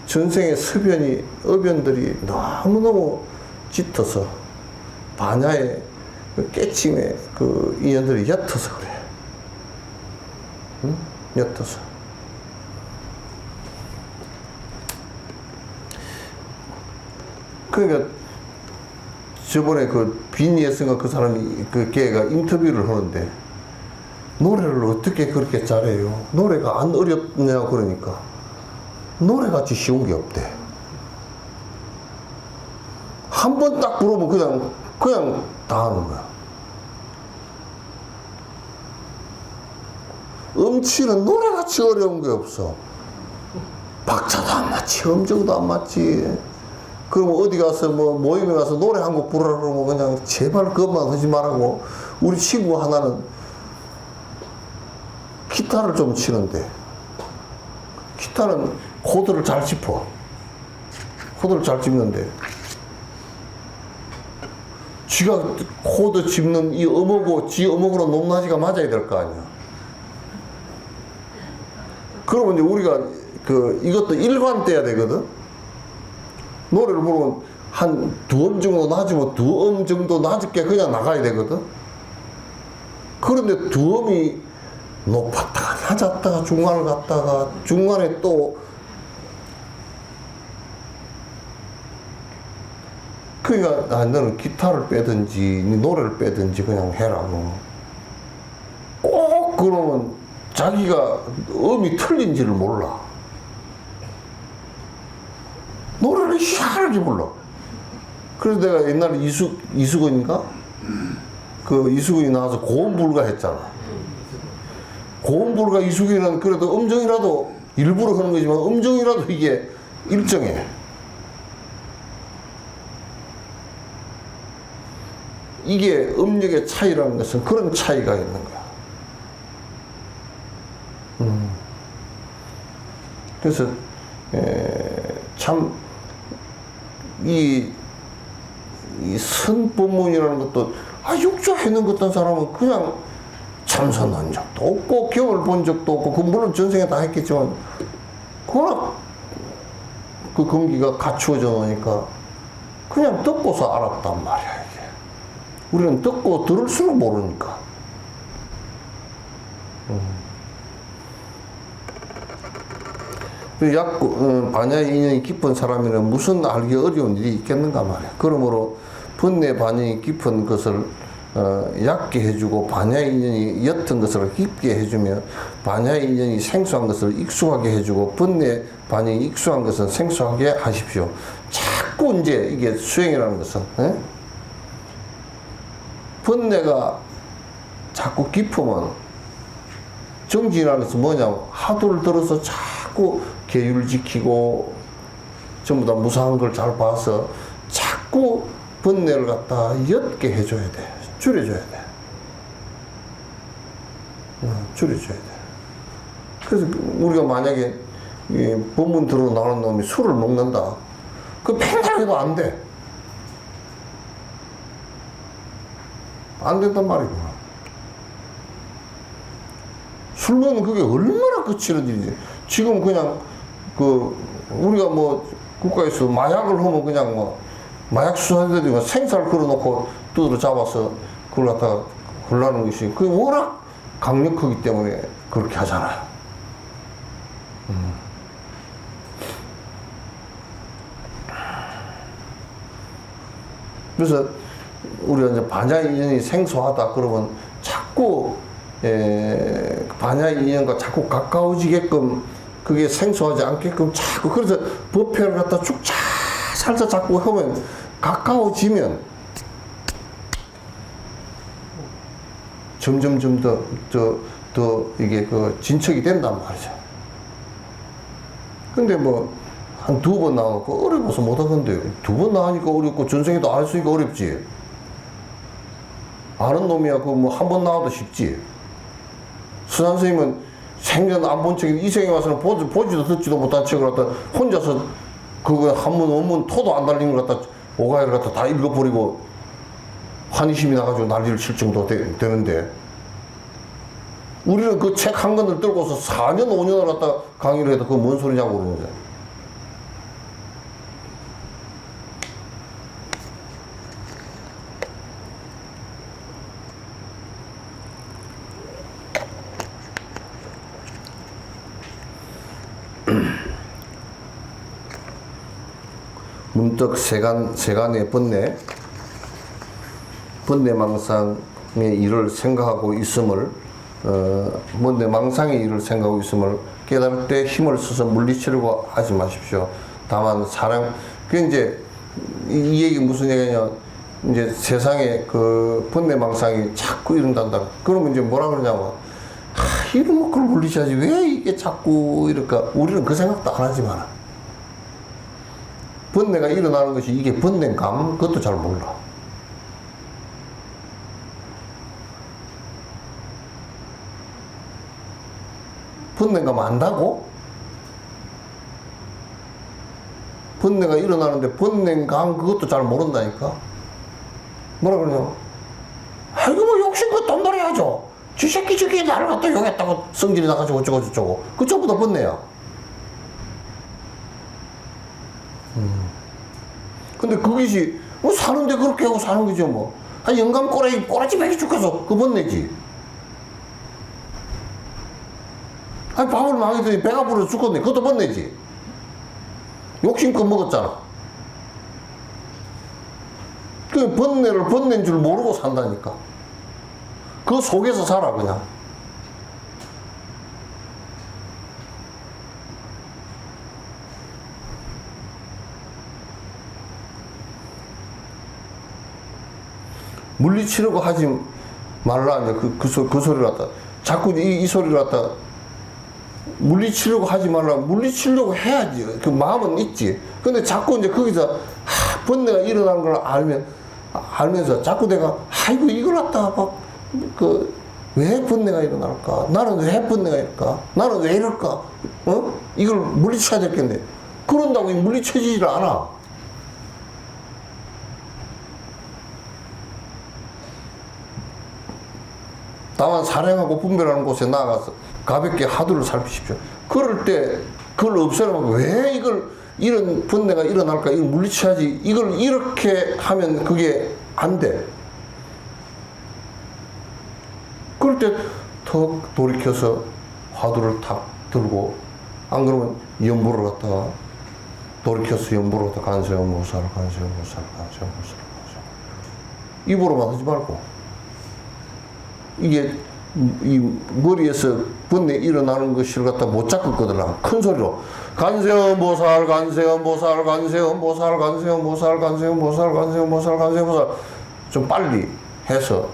전생의 어변들이 너무너무 짙어서, 반야의 깨침의 인연들이 옅어서 그래. 응? 옅어서. 그러니까, 저번에 빈예슨가 그 사람이, 걔가 인터뷰를 하는데, 노래를 어떻게 그렇게 잘해요? 노래가 안 어렵냐, 그러니까. 노래같이 쉬운 게 없대. 한 번 딱 부르면 그냥 다 하는 거야. 음치는 노래같이 어려운 게 없어. 박자도 안 맞지, 음정도 안 맞지. 그러면 어디 가서 모임에 가서 노래 한 곡 부르라 그러면 그냥 제발 그것만 하지 말라고. 우리 친구 하나는 기타를 좀 치는데, 기타는 코드를 잘 짚어. 코드를 잘 짚는데, 지가 코드 짚는 이 음하고 지 음하고는 높낮이가 맞아야 될 거 아니야. 그러면 이제 우리가 이것도 일관돼야 되거든. 노래를 부르면 한 두 음 정도 낮으면 두 음 정도 낮게 그냥 나가야 되거든. 그런데 두 음이 높았다가 낮았다가 중간을 갔다가 중간에 또 그러니까 너는 기타를 빼든지 노래를 빼든지 그냥 해라 뭐. 꼭 그러면 자기가 음이 틀린지를 몰라. 노래를 희한하게 불러. 그래서 내가 옛날에 이수근인가? 이수근이 나와서 고음불가 했잖아. 고음불가 이수근은 그래도 음정이라도 일부러 하는 거지만 음정이라도 이게 일정해. 이게 음력의 차이라는 것은 그런 차이가 있는 거야. 그래서 참 이 선법문이라는 것도 육조해는 것 같은 사람은 그냥 참선한 적도 없고 경을 본 적도 없고 물론 전생에 다 했겠지만 워낙 그 금기가 갖추어져 놓으니까 그냥 듣고서 알았단 말이야 이게. 우리는 듣고 들을수록 모르니까. 반야의 인연이 깊은 사람이라면 무슨 알기 어려운 일이 있겠는가 말이야. 그러므로 번뇌 반영이 깊은 것을 얕게 해주고 반야의 인연이 옅은 것을 깊게 해주며 반야의 인연이 생소한 것을 익숙하게 해주고 번뇌 반영이 익숙한 것은 생소하게 하십시오. 자꾸 이제 이게 수행이라는 것은 번뇌가 자꾸 깊으면 정진이라는 것은 뭐냐면 하도를 들어서 자꾸 계율 지키고 전부 다 무상한 걸 잘 봐서 자꾸 번뇌를 갖다 옅게 해줘야 돼. 줄여줘야 돼. 줄여줘야 돼. 그래서 우리가 만약에 법문 들어 나오는 놈이 술을 먹는다. 그 맨날 해도 안 돼. 안 된단 말이구나. 술 먹는 그게 얼마나 거칠은 일이지. 지금 그냥 우리가 국가에서 마약을 하면 그냥 마약 수사들이 생사를 걸어놓고 두드러 잡아서 그걸 갖다가 굴라는 것이 그게 워낙 강력하기 때문에 그렇게 하잖아요. 그래서 우리가 이제 반야의 인연이 생소하다 그러면 자꾸 반야의 인연과 자꾸 가까워지게끔 그게 생소하지 않게끔 자꾸 그래서 부패를 갖다 쭉 살살 자꾸 하면 가까워지면 점점점 더 이게 그 진척이 된단 말이죠. 근데 뭐 한 두 번 나와갖고 어려워서 못하건데 두 번 나가니까 어렵고 전생에도 알 수 있으니까 어렵지. 아는 놈이야 그 뭐 한 번 나와도 쉽지. 수산 선생님은 생전 안 본 척이 이생에 와서는 보지도 듣지도 못한 책을 갖다 혼자서 그거 한문 원문 토도 안 달린 걸 갖다 오가이를 갖다 다 읽어버리고 환희심이 나가지고 난리를 칠 정도 되는데 우리는 그 책 한 권을 들고서 4년 5년을 갖다 강의를 해도 그거 뭔 소리냐고 그러는 거야. 문득 세간의 번뇌망상의 일을 생각하고 있음을 번뇌망상의 일을 생각하고 있음을 깨달을 때 힘을 써서 물리치려고 하지 마십시오. 다만 사랑 그게 이제 이 얘기 무슨 얘기냐 이제 세상에 그 번뇌망상이 자꾸 이런단다. 그러면 이제 뭐라 그러냐면 이러면 그걸 물리쳐야지 왜 이게 자꾸 이럴까. 우리는 그 생각도 안 하지만 번뇌가 일어나는 것이 이게 번뇌감 그것도 잘 몰라. 번뇌감 안다고? 번뇌가 일어나는데 번뇌감 그것도 잘 모른다니까. 뭐라 그러냐? 아이고 뭐 욕심껏 돈 벌어야죠. 지 새끼 저기 나를 갖다 욕했다고 성질이 나가지고 어쩌고 저쩌고. 그 전부 다 번뇌야. 근데 그것이 뭐 사는데 그렇게 하고 사는 거죠 뭐. 한 영감 꼬라지 먹이 죽겠어. 그 번뇌지. 아니 밥을 먹이더니 배가 부르서 죽겠네. 그것도 번뇌지. 욕심껏 먹었잖아. 그 번뇌를 번뇌인 줄 모르고 산다니까. 그 속에서 살아 그냥. 물리치려고 하지 말라. 이제 그 소리를 갖다. 자꾸 이 소리를 갖다. 물리치려고 하지 말라. 물리치려고 해야지. 그 마음은 있지. 근데 자꾸 이제 거기서, 번뇌가 일어나는 걸 알면서 자꾸 내가, 아이고, 이걸 갖다가 막, 왜 번뇌가 일어날까? 나는 왜 번뇌가 일까? 나는 왜 이럴까? 이걸 물리쳐야 될 텐데. 그런다고 물리쳐지질 않아. 다만 사랑하고 분별하는 곳에 나가서 가볍게 하두를 살피십시오. 그럴 때 그걸 없애려면 왜 이런 번뇌가 일어날까? 이걸 물리쳐야지. 이걸 이렇게 하면 그게 안 돼. 그럴 때 더 돌이켜서 화두를 탁 들고 안 그러면 연보를 갖다가 돌이켜서 연보를 갖다가 간세음보살 입으로만 하지 말고 이게 이 머리에서 번뇌 일어나는 것을 갖다 못 잡겠거든. 큰 소리로 간세음보살 좀 빨리 해서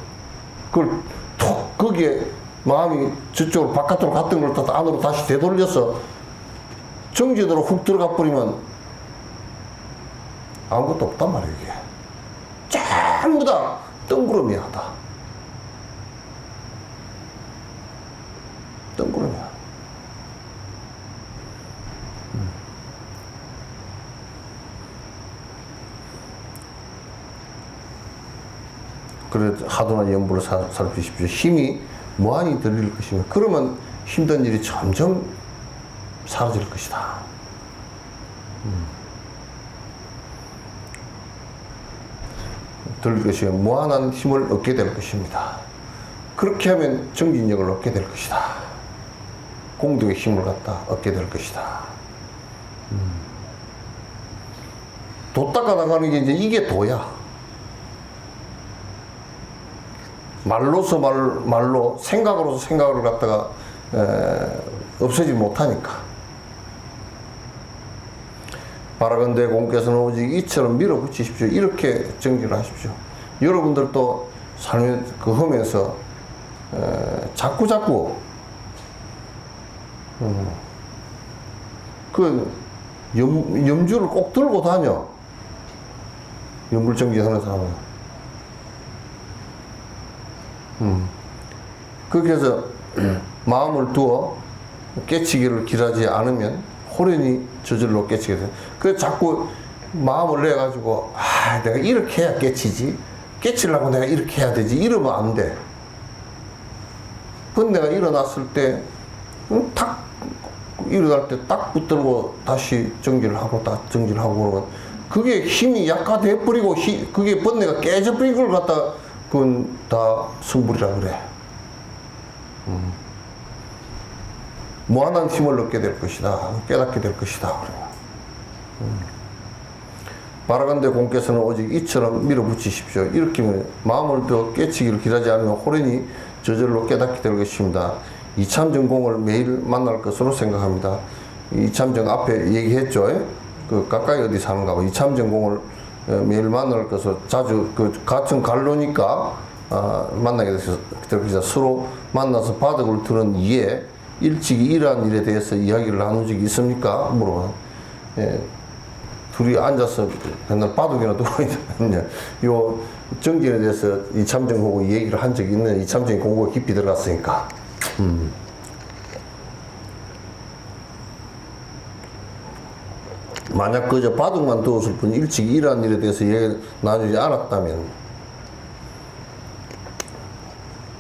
그걸 톡 거기에 마음이 저쪽으로 바깥으로 갔던 걸 또 안으로 다시 되돌려서 정지대로 훅 들어가 버리면 아무것도 없단 말이에요. 이게 전부 다 뜬구름이야다. 뜬구름이야. 그래 하도나 연부를 살피십시오. 힘이 무한히 들릴 것이며 그러면 힘든 일이 점점 사라질 것이다. 들릴 것이며 무한한 힘을 얻게 될 것입니다. 그렇게 하면 정진력을 얻게 될 것이다. 공덕의 힘을 갖다 얻게 될 것이다. 도 닦아 나가는 게 이제 이게 도야. 말로서 말로 생각으로서 생각을 갖다가 없애지 못하니까 바라건대 공께서는 오직 이처럼 밀어붙이십시오. 이렇게 정리를 하십시오. 여러분들도 삶의 그 험에서 자꾸 그 염주를 꼭 들고 다녀. 염불정지하는 사람은. 그렇게 해서 마음을 두어 깨치기를 기하지 않으면 호련히 저절로 깨치게 돼. 그래서 자꾸 마음을 내가지고 내가 이렇게 해야 깨치지. 깨치려고 내가 이렇게 해야 되지. 이러면 안 돼. 근데 내가 일어났을 때 탁 일어날 때 딱 붙들고 다시 정지를 하고 그러면 그게 힘이 약화돼 버리고 그게 번뇌가 깨져버린 걸 갖다 그건 다 성불이라 그래. 무한한 힘을 얻게 될 것이다. 깨닫게 될 것이다. 그래요. 바라건대 공께서는 오직 이처럼 밀어붙이십시오. 이렇게 마음을 더 깨치기를 기하지 않으면 호련히 저절로 깨닫게 될 것입니다. 이참정공을 매일 만날 것으로 생각합니다. 이참정 앞에 얘기했죠. 그 가까이 어디 사는가 봐. 이참정공을 매일 만날 것으로 자주 그 같은 갈로니까 만나게 될 것이다. 서로 만나서 바둑을 두는 이에 일찍이 이러한 일에 대해서 이야기를 나눈 적이 있습니까? 물어봐. 둘이 앉아서 맨날 바둑이나 두고 있는데 요 정진에 대해서 이참정하고 얘기를 한 적이 있는 이참정이 공부가 깊이 들어갔으니까. 만약 그저 바둑만 두었을 뿐 일찍 이러한 일에 대해서 얘기를 나누지 않았다면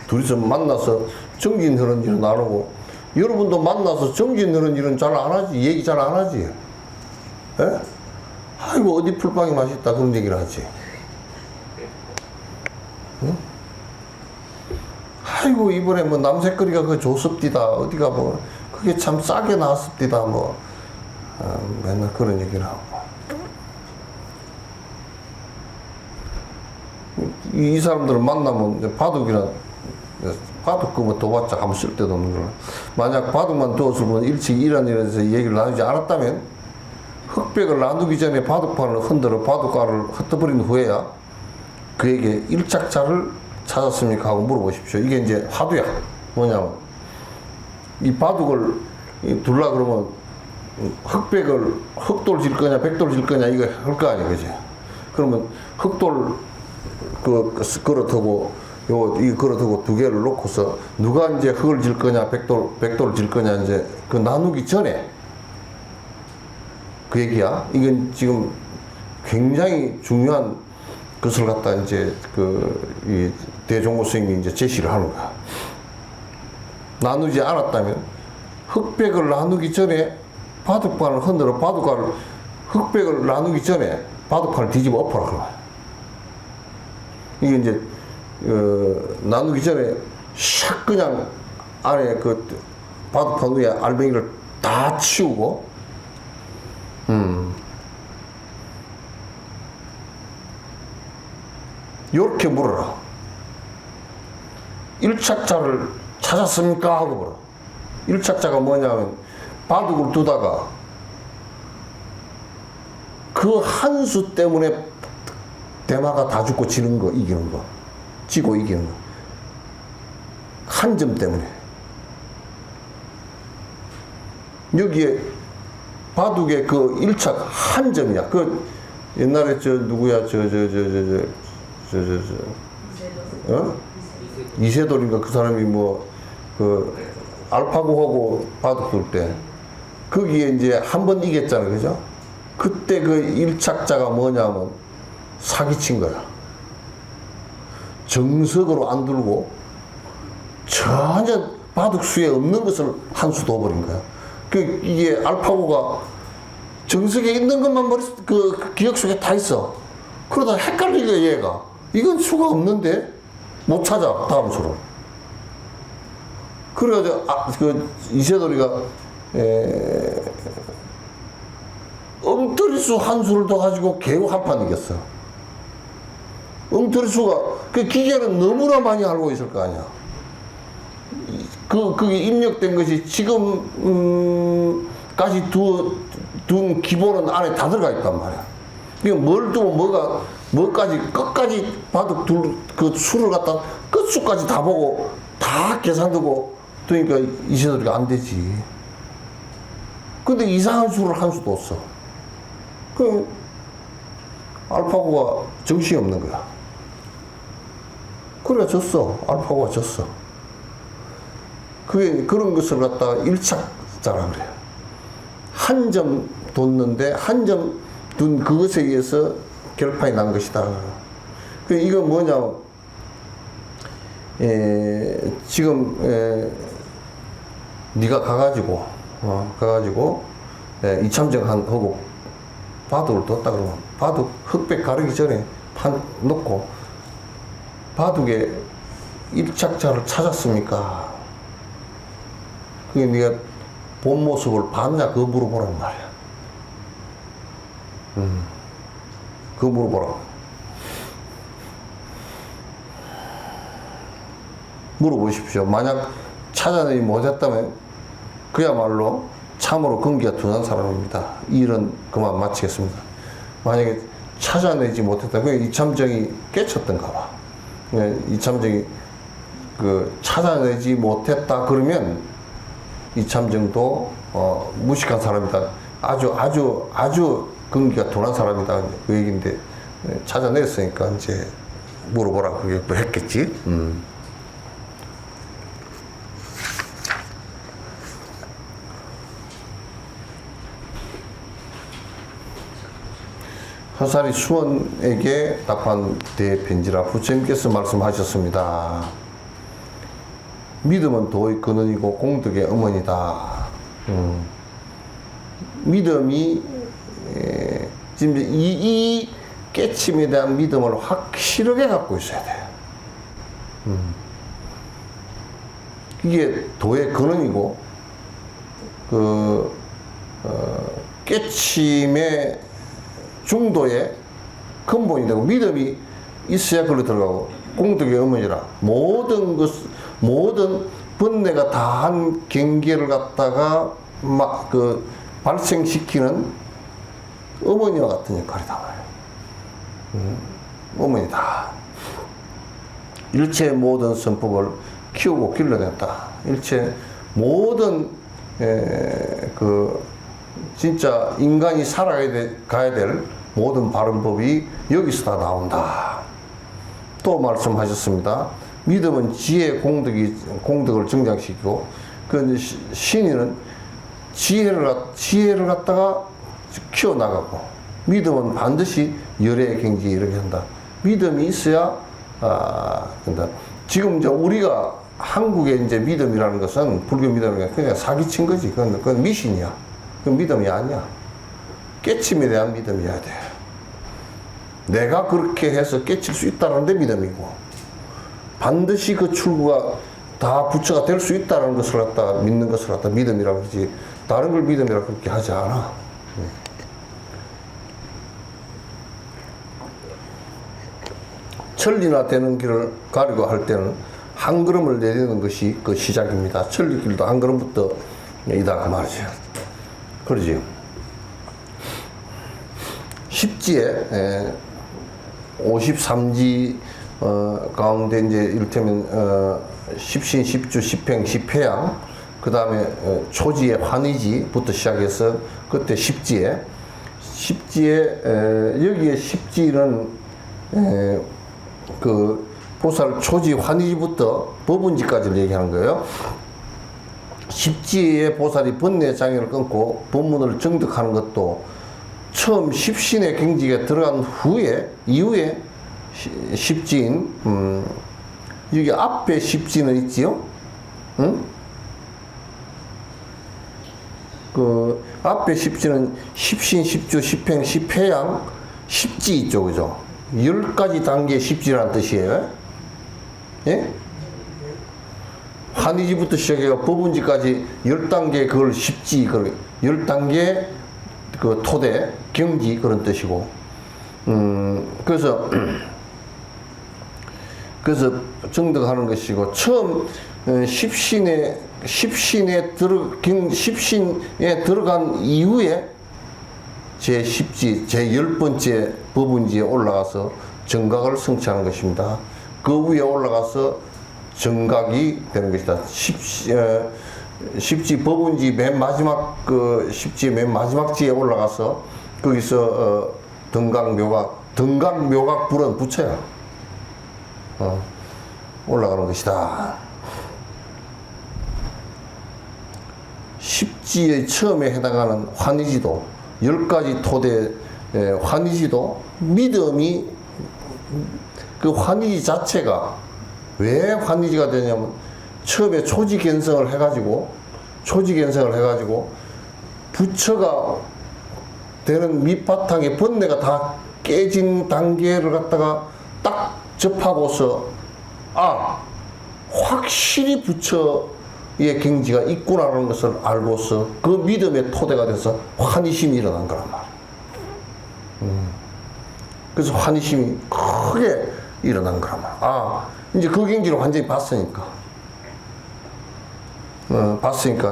둘이서 만나서 정진 그런 일을 나누고 여러분도 만나서 정진 그런 일은 잘 안 하지. 얘기 잘 안 하지. 예? 아이고 어디 풀빵이 맛있다 그런 얘기를 하지. 응? 아이고 이번에 뭐 남색거리가 그 좋습디다 어디가 뭐 그게 참 싸게 나왔습디다 뭐 맨날 그런 얘기를 하고 이 사람들을 만나면 이제 바둑이나 바둑 그뭐 둬봤자 아무 쓸데도 없는 거라. 만약 바둑만 두었을 뿐 일찍 이런 일에서 얘기를 나누지 않았다면 흑백을 나누기 전에 바둑판을 흔들어 바둑가를 흩어버린 후에야 그에게 일착자를 찾았습니까? 하고 물어보십시오. 이게 이제 화두야. 뭐냐면 이 바둑을 둘라 그러면 흑돌 질 거냐 백돌 질 거냐 이거 할 거 아니야. 그지? 그러면 흑돌 그렇다고 이 그렇다고 두 개를 놓고서 누가 이제 흑을 질 거냐 백돌 질 거냐 이제 그 나누기 전에 그 얘기야. 이건 지금 굉장히 중요한 것을 갖다 이제 이 대종고 스님이 이제 제시를 하는 거야. 나누지 않았다면 흑백을 나누기 전에 바둑판을 흔들어 바둑판을 흑백을 나누기 전에 바둑판을 뒤집어 엎어라 그런 거야. 이게 이제 나누기 전에 샥 그냥 안에 그 바둑판 위에 알맹이를 다 치우고 요렇게 물어라. 일착자를 찾았습니까? 하고 물어. 일착자가 뭐냐면 바둑을 두다가 그 한 수 때문에 대마가 다 죽고 지는 거, 이기는 거. 지고 이기는 거. 한 점 때문에. 여기에 바둑의 그 일착 한 점이야. 그 옛날에 저 누구야 이세돌인가 그 사람이 뭐 그 알파고하고 바둑 둘 때 거기에 이제 한 번 이겼잖아. 그죠? 그때 그 일착자가 뭐냐면 사기친 거야. 정석으로 안 들고 전혀 바둑 수에 없는 것을 한 수 둬버린 거야. 이게 알파고가 정석에 있는 것만 그 기억 속에 다 있어. 그러다 헷갈리게 얘가 이건 수가 없는데 못 찾아 다음 수를. 그래가지고 그 이세돌이가 엉터리수 한 수를 더 가지고 개우 한 판 이겼어. 엉터리수가 그 기계는 너무나 많이 알고 있을 거 아니야. 그게 입력된 것이 지금 둔 기본은 안에 다 들어가 있단 말이야. 이게 뭘 두고 뭐까지 끝까지 바둑 그 수를 갖다 끝수까지 다 보고 다 계산되고 그러니까 이세돌이가 안 되지. 근데 이상한 수를 한 수도 없어. 그 알파고가 정신이 없는 거야. 그래 졌어. 알파고가 졌어. 그런 것을 갖다가 일착자라 그래요. 한 점 뒀는데 한 점 둔 그것에 의해서 결판이 난 것이다. 이건 뭐냐? 지금 네가 가가지고 이참정하고 바둑을 뒀다 그러면 바둑 흑백 가르기 전에 판 놓고 바둑에 일착자를 찾았습니까? 그게 네가 본 모습을 봤냐? 그거 물어보란 말이야. 그거 물어보라고. 물어보십시오. 만약 찾아내지 못했다면 그야말로 참으로 근기가 둔한 사람입니다. 이 일은 그만 마치겠습니다. 만약에 찾아내지 못했다면 이참정이 깨쳤던가 봐. 이참정이 찾아내지 못했다 그러면 이참정도 무식한 사람이다. 아주 근기가 둔한 사람이다. 그 얘기인데 찾아냈으니까 이제 물어보라 그게 뭐 했겠지. 화살이 수원에게 답한 대편지라 부처님께서 말씀하셨습니다. 믿음은 도의 근원이고 공덕의 어머니다. 믿음이 지금 이 깨침에 대한 믿음을 확실하게 갖고 있어야 돼. 이게 도의 근원이고 깨침의 중도의 근본이 되고 믿음이 있어야 그걸로 들어가고 공덕의 어머니라 모든 번뇌가 다한 경계를 갖다가 발생시키는 어머니와 같은 역할이다 말이에요. 어머니다. 일체 모든 선법을 키우고 길러냈다. 일체 모든 진짜 인간이 살아가야 될 모든 바른 법이 여기서 다 나온다. 또 말씀하셨습니다. 믿음은 지혜 공덕을 증장시키고 그 신의는 지혜를 갖다가 키워나가고 믿음은 반드시 열의 경지에 이르게 한다. 믿음이 있어야 된다. 지금 이제 우리가 한국의 이제 믿음이라는 것은 불교 믿음이 그냥 사기친 거지. 그건 미신이야. 그건 믿음이 아니야. 깨침에 대한 믿음이어야 돼. 내가 그렇게 해서 깨칠 수 있다는데 믿음이고 반드시 그 출구가 다 부처가 될 수 있다는 것을 갖다 믿는 것을 갖다 믿음이라고 그러지. 다른 걸 믿음이라고 그렇게 하지 않아. 천리나 되는 길을 가려고 할 때는 한 걸음을 내리는 것이 그 시작입니다. 천리길도 한 걸음부터 이다 그 말이죠. 그러지. 십지에 53지 가운데 이제 이를테면 십신, 십주, 십행, 십회양 그 다음에 초지의 환희지부터 시작해서 그때 십지에 여기에 십지는 그 보살 초지 환희지부터 법운지까지를 얘기하는 거예요. 십지의 보살이 번뇌 장애를 끊고 법문을 정득하는 것도 처음 십신의 경지에 들어간 이후에 십지인 여기 앞에 십지는 있지요? 응? 그 앞에 십지는 십신, 십주, 십행, 십회양, 십지 있죠, 그죠? 10가지 단계의 십지라는 뜻이에요. 예? 환희지부터 시작해서 법운지까지 10단계 그걸 십지, 그걸 10단계 그 토대, 경지 그런 뜻이고, 그래서 정득하는 것이고, 처음 십신의 십신에 들어간 이후에 제10지, 제10번째 법운지에 올라가서 정각을 성취하는 것입니다. 그 위에 올라가서 정각이 되는 것이다. 십지 법운지 맨 마지막 십지의 맨 마지막 지에 올라가서 거기서 등각묘각 불은 부처야. 올라가는 것이다. 십지의 처음에 해당하는 환희지도 10가지 토대 환희지도 믿음이 그 환희지 자체가 왜 환희지가 되냐면 처음에 초지견성을 해가지고 부처가 되는 밑바탕에 번뇌가 다 깨진 단계를 갖다가 딱 접하고서 확실히 부처의 경지가 있구나라는 것을 알고서 그 믿음의 토대가 돼서 환희심이 일어난 거란 말이야. 그래서 환희심이 크게 일어난 거란 말이야. 이제 그 경지를 완전히 봤으니까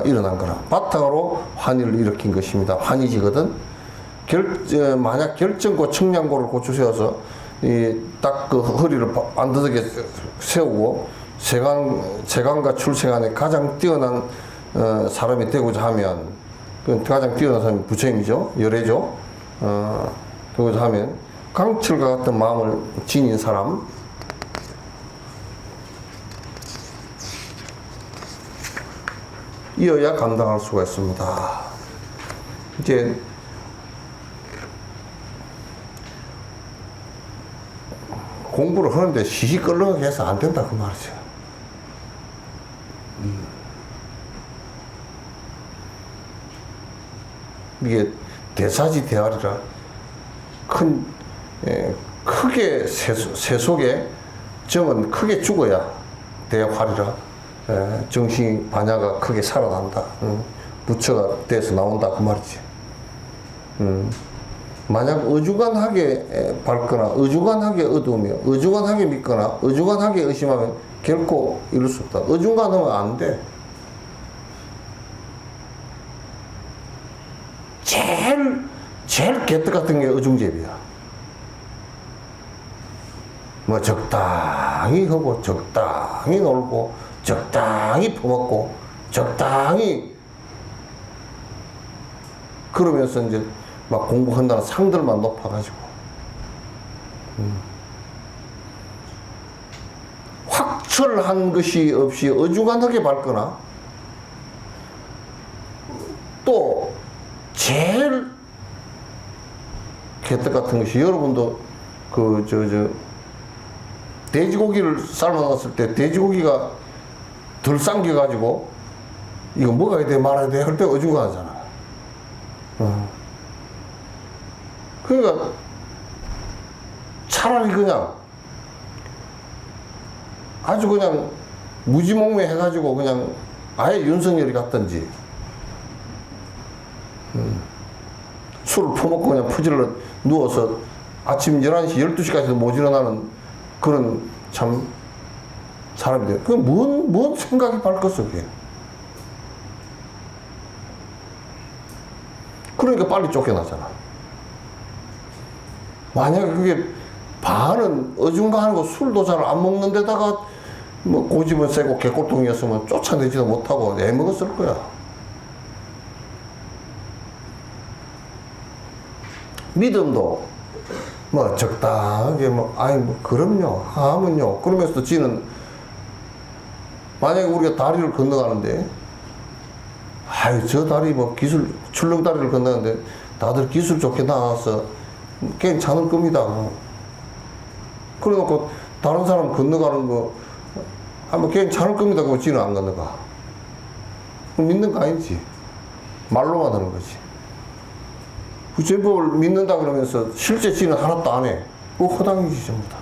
일어난 거라. 바탕으로 환희를 일으킨 것입니다. 환희지거든. 만약 결정고 청량고를 고추 세워서 딱 그 허리를 반듯하게 세우고 세간과 출생안에 가장 뛰어난 사람이 되고자 하면, 가장 뛰어난 사람이 부처님이죠. 열애죠. 되고자 하면 강철과 같은 마음을 지닌 사람, 이어야 감당할 수가 있습니다. 이제 공부를 하는데 시시껄렁하게 해서 안 된다 그 말이죠. 이게 대사지 대활이라 크게 세속에 정은 크게 죽어야 대활이라 정신이 반야가 크게 살아난다. 부처가 돼서 나온다 그 말이지. 만약 어중간하게 밝거나 어중간하게 어두우며 어중간하게 믿거나 어중간하게 의심하면 결코 이룰 수 없다. 어중간하면 안 돼. 제일 개떡 같은 게 어중제비야. 뭐 적당히 하고 적당히 놀고 적당히 퍼먹고 적당히 그러면서 이제 막 공부한다는 상들만 높아가지고 확철한 것이 없이 어중간하게 밝거나 또 제일 개떡 같은 것이 여러분도 돼지고기를 삶아놨을 때 돼지고기가 덜 삶겨가지고 이거 먹어야 돼 말아야 돼 할 때 어중간하잖아. 그러니까 차라리 그냥 아주 그냥 무지몽매 해가지고 그냥 아예 윤석열이 갔던지 술을 퍼먹고 그냥 퍼질러 누워서 아침 11시 12시까지도 못 일어나는 그런 참 사람이 돼요. 그게 뭔 생각이 밝겠어 그게. 그러니까 빨리 쫓겨나잖아. 만약에 그게 반은 어중간하고 술도 잘 안 먹는 데다가 뭐 고집은 세고 개꼴통이었으면 쫓아내지도 못하고 애먹었을 거야. 믿음도 뭐 적당하게 그럼요 하면요 그러면서도 지는 만약에 우리가 다리를 건너가는데 저 다리 출렁다리를 건너가는데 다들 기술 좋게 나와서 괜찮을 겁니다. 그래놓고 다른 사람 건너가는 거 괜찮을 겁니다. 그거 지는 안 건너가. 그럼 믿는 거 아니지. 말로만 하는 거지. 부처법을 믿는다 그러면서 실제 지는 하나도 안 해. 그거 허당이지 전부 다.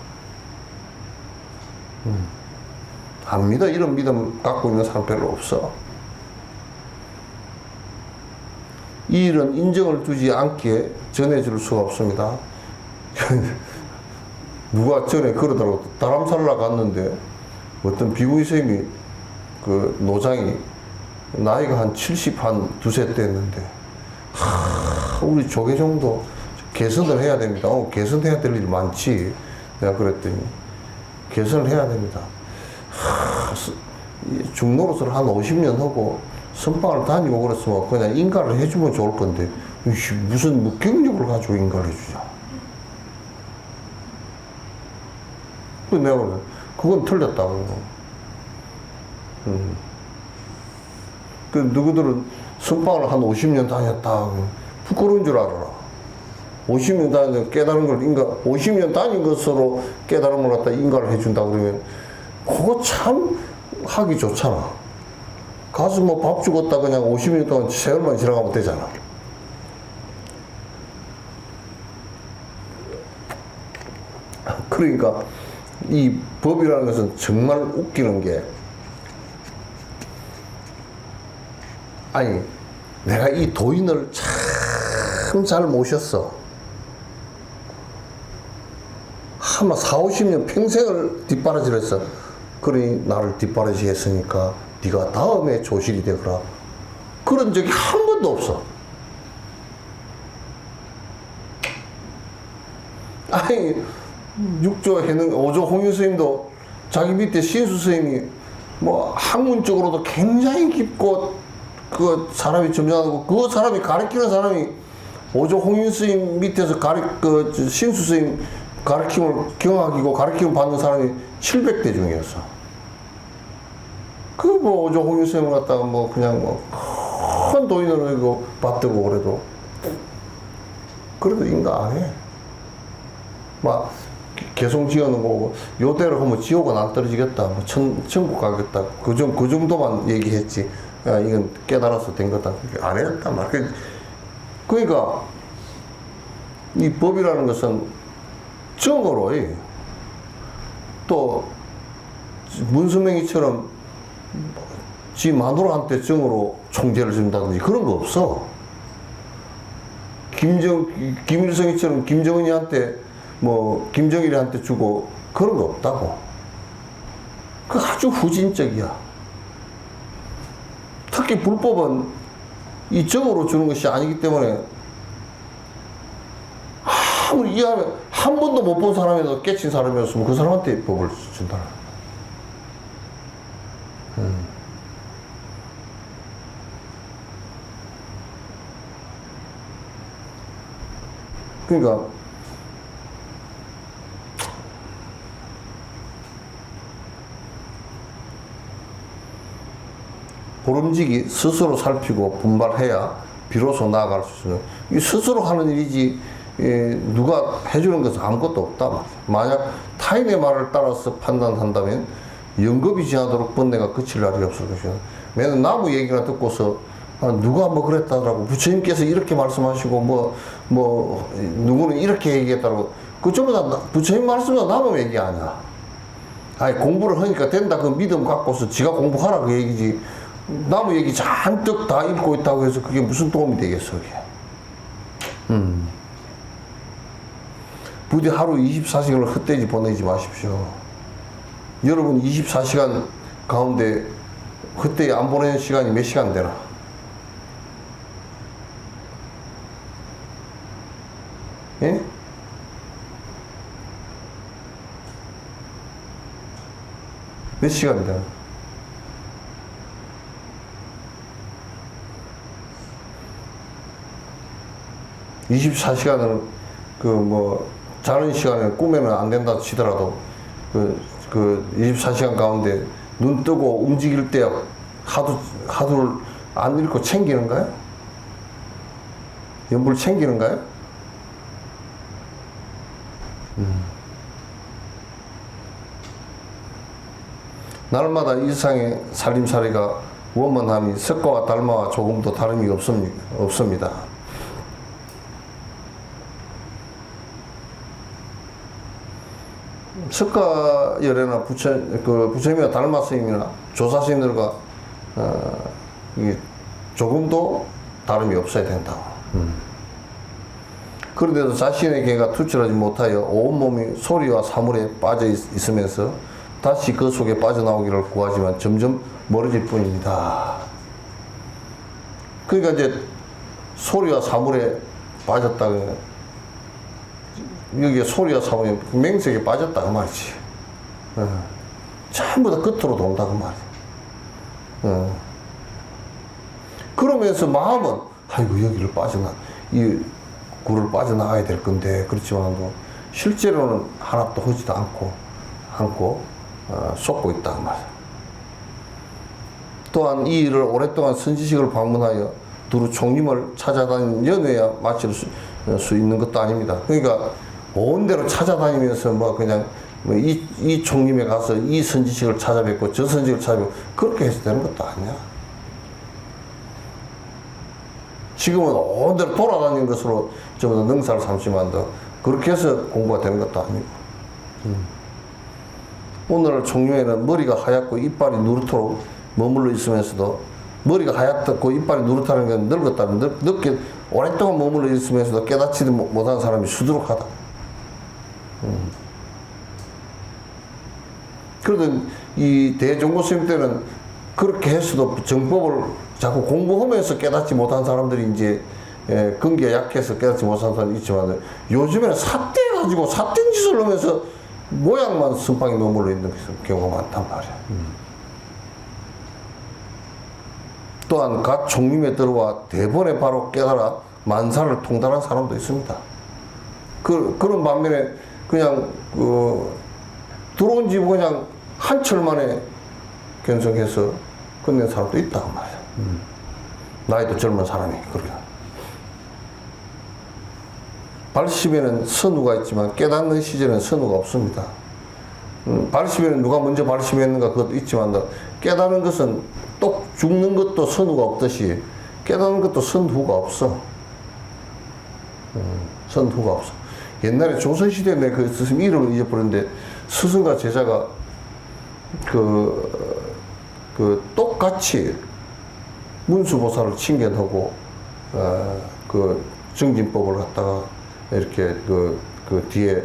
안 믿어. 이런 믿음 갖고 있는 사람 별로 없어. 이 일은 인정을 두지 않기에 전해줄 수가 없습니다. 누가 전에 그러더라고. 다람살라 갔는데 어떤 비구이 스님이 그 노장이 나이가 한 70, 한 두세 됐는데, 우리 조계종도 개선을 해야 됩니다. 개선해야 될 일이 많지. 내가 그랬더니, 개선을 해야 됩니다. 중노릇을 한 50년 하고, 선방을 다니고 그랬으면 그냥 인가를 해주면 좋을 건데, 무슨 무경력을 가지고 인가를 해주자. 그 내가 그래. 그건 틀렸다고. 그 누구들은 선방을 한 50년 다녔다. 부끄러운 줄 알아라. 50년 다녀서 깨달은 걸 50년 다닌 것으로 깨달은 걸 갖다 인가를 해준다 그러면, 그거 참 하기 좋잖아. 가서 뭐 밥 죽었다 그냥 50년 동안 세월만 지나가면 되잖아. 그러니까 이 법이라는 것은 정말 웃기는 게, 아니 내가 이 도인을 참 잘 모셨어. 아마 40, 50년 평생을 뒷바라지를 했어. 그러니 나를 뒷바라지 했으니까 네가 다음에 조실이 되거라. 그런 적이 한 번도 없어. 아니 6조 해능 5조 홍윤 스님도 자기 밑에 신수 스님이 뭐 학문적으로도 굉장히 깊고 그 사람이 점잖고, 그 사람이 가르치는 사람이 5조 홍윤 스님 밑에서 신수 스님 가르침을 경학이고 가르침을 받는 사람이 700대 중이었어. 그 뭐 5조 홍윤 스님을 갖다가 뭐 그냥 뭐 큰 도인으로 이거 받들고 그래도 인가 안 해. 막 개송 지어는 거고, 요대로 하면 지옥은 안 떨어지겠다, 뭐 천국 가겠다, 그 정도만 얘기했지. 야, 이건 깨달아서 된 거다, 안 했단 말이야. 그러니까 이 법이라는 것은 정으로, 또 문수명이처럼 지 마누라한테 정으로 총재를 준다든지 그런 거 없어. 김일성이처럼 김정은이한테 뭐 김정일한테 주고 그런 거 없다고. 그 아주 후진적이야. 특히 불법은 이 정으로 주는 것이 아니기 때문에, 아무리 이해하면 한 번도 못 본 사람이라도 깨친 사람이었으면 그 사람한테 법을 준다. 그러니까 보름직이 스스로 살피고 분발해야 비로소 나아갈 수 있는, 이 스스로 하는 일이지 누가 해주는 것은 아무것도 없다. 만약 타인의 말을 따라서 판단한다면 영겁이 지나도록 번뇌가 그칠 날이 없을 것이다. 맨날 나무 얘기나 듣고서 누가 뭐 그랬다더라고, 부처님께서 이렇게 말씀하시고 누구는 이렇게 얘기했다고, 그 전부 다 부처님 말씀은 나무 얘기 아니야. 아니 공부를 하니까 된다 그 믿음 갖고서 지가 공부하라 그 얘기지, 나무 얘기 잔뜩 다 읽고 있다고 해서 그게 무슨 도움이 되겠어 그게. 부디 하루 24시간을 헛되이 보내지 마십시오. 여러분 24시간 가운데 헛되이 안 보내는 시간이 몇 시간 되나? 예? 몇 시간 되나? (24시간을) 자는 시간에 꾸면은 안 된다 치더라도 24시간 가운데 눈 뜨고 움직일 때 하루를 안 읽고 챙기는가요? 연불 챙기는가요? 날마다 일상의 살림살이가 원만함이 석가와 달마와 조금도 다름이 없습니다. 석가열애나 부처님이나 달마 스님이나 조사 스님들과 조금도 다름이 없어야 된다. 그런데도 자신의 개가 투철하지 못하여 온몸이 소리와 사물에 빠져 있으면서 다시 그 속에 빠져나오기를 구하지만 점점 멀어질 뿐입니다. 그러니까 이제 소리와 사물에 빠졌다. 여기에 소리와 사물이 맹세에 빠졌다 그 말이지. 전부 다 끝으로 돈다 그 말이야. 그러면서 마음은 아이고 여기를 이 굴을 빠져나가야 될 건데 그렇지만도 실제로는 하나도 하지도 않고 쏟고 있다 그 말이야. 또한 이 일을 오랫동안 선지식을 방문하여 두루 총림을 찾아다니는 연회야 마칠 수 있는 것도 아닙니다. 그러니까 온 데로 찾아다니면서 뭐 그냥 이 총림에 가서 이 선지식을 찾아뵙고 저 선지식을 찾아뵙고 그렇게 해서 되는 것도 아니야. 지금은 온 데로 돌아다니는 것으로 전부 다 능사를 삼지만도 그렇게 해서 공부가 되는 것도 아니고. 오늘 총림에는 머리가 하얗고 이빨이 누렇도록 머물러 있으면서도 머리가 하얗고 이빨이 누렇다는 건 늙었다는 늦게 오랫동안 머물러 있으면서도 깨닫지도 못하는 사람이 수두룩하다. 그러던 이 대종고 스님 때는 그렇게 했어도 정법을 자꾸 공부하면서 깨닫지 못한 사람들이 이제 근기가 약해서 깨닫지 못한 사람이 있지만 요즘에는 삿대 가지고 삿된 짓을 하면서 모양만 선방에 머물러 있는 경우가 많단 말이야. 또한 각 총림에 들어와 대번에 바로 깨달아 만사를 통달한 사람도 있습니다. 그런 반면에 그냥 들어온 집 그냥 한철 만에 견성해서 끝낸 사람도 있다고 말이야. 나이도 젊은 사람이 그렇게. 발심에는 선우가 있지만 깨닫는 시절에는 선우가 없습니다. 발심에는 누가 먼저 발심했는가 그것도 있지만 깨닫는 것은 또 죽는 것도 선우가 없듯이 깨닫는 것도 선후가 없어. 선후가 없어. 옛날에 조선시대에 내 그 스승 이름을 잊어버렸는데 스승과 제자가 똑같이 문수보살을 칭견하고 그 정진법을 갖다가 이렇게 그 뒤에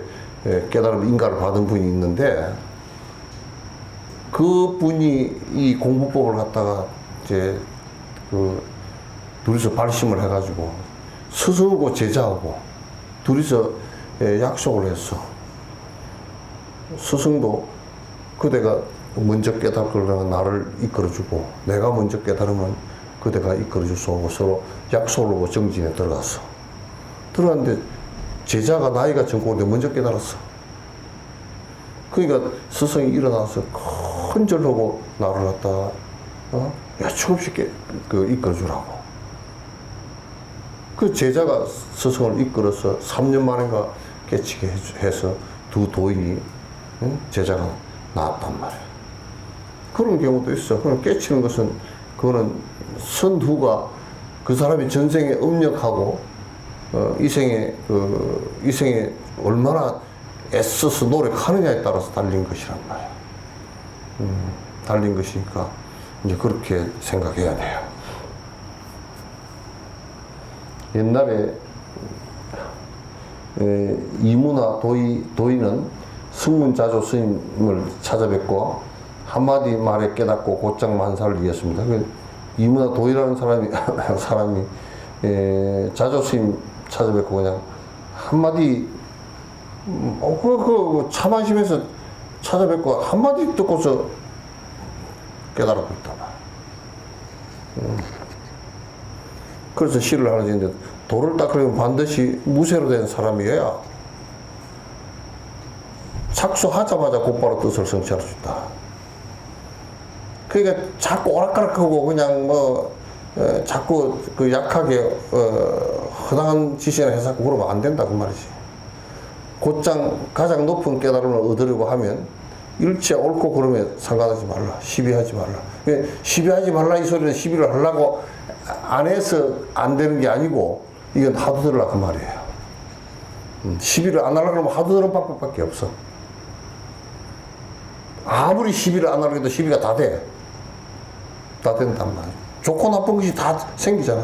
깨달음 인가를 받은 분이 있는데 그 분이 이 공부법을 갖다가 이제 둘이서 발심을 해가지고 스승하고 제자하고 둘이서 약속을 했어. 스승도 그대가 먼저 깨달으면 나를 이끌어주고 내가 먼저 깨달으면 그대가 이끌어주소 하고 서로 약속을 하고 정진에 들어갔어. 들어갔는데 제자가 나이가 젊고 먼저 깨달았어. 그러니까 스승이 일어나서 큰절하고 나를 갖다가 야추없이 이끌어주라고. 그 제자가 스승을 이끌어서 3년 만인가 깨치게 해서 두 도인이 제자가 나왔단 말이야. 그런 경우도 있어. 그럼 깨치는 것은 그거는 선후가 그 사람이 전생에 음력하고 이생에 얼마나 애써서 노력하느냐에 따라서 달린 것이란 말이야. 달린 것이니까 이제 그렇게 생각해야 돼요. 옛날에 이문화 도인은 승문자조 스님을 찾아뵙고 한마디 말에 깨닫고 곧장 만사를 이었습니다. 이문화 도이라는 사람이 자조 스님 찾아뵙고 그냥 한마디 차 마시면서 찾아뵙고 한마디 듣고서 깨달았고 있다. 그래서 시를 하나 지는데 도를 닦으려면 반드시 무쇠로 된 사람이어야 착수하자마자 곧바로 뜻을 성취할 수 있다. 그러니까 자꾸 오락가락하고 그냥 자꾸 약하게 허당한 지시나 해서 그러면 안 된다 그 말이지. 곧장 가장 높은 깨달음을 얻으려고 하면 일체 옳고 그러면 상관하지 말라. 시비하지 말라. 시비하지 말라 이 소리는 시비를 하려고 안 해서 안 되는 게 아니고 이건 하도 들으라 그 말이에요. 시비를 안 하려고 하면 하도 들은 방법밖에 없어. 아무리 시비를 안 하려고 해도 시비가 다 돼. 다 된단 말이야. 좋고 나쁜 것이 다 생기잖아.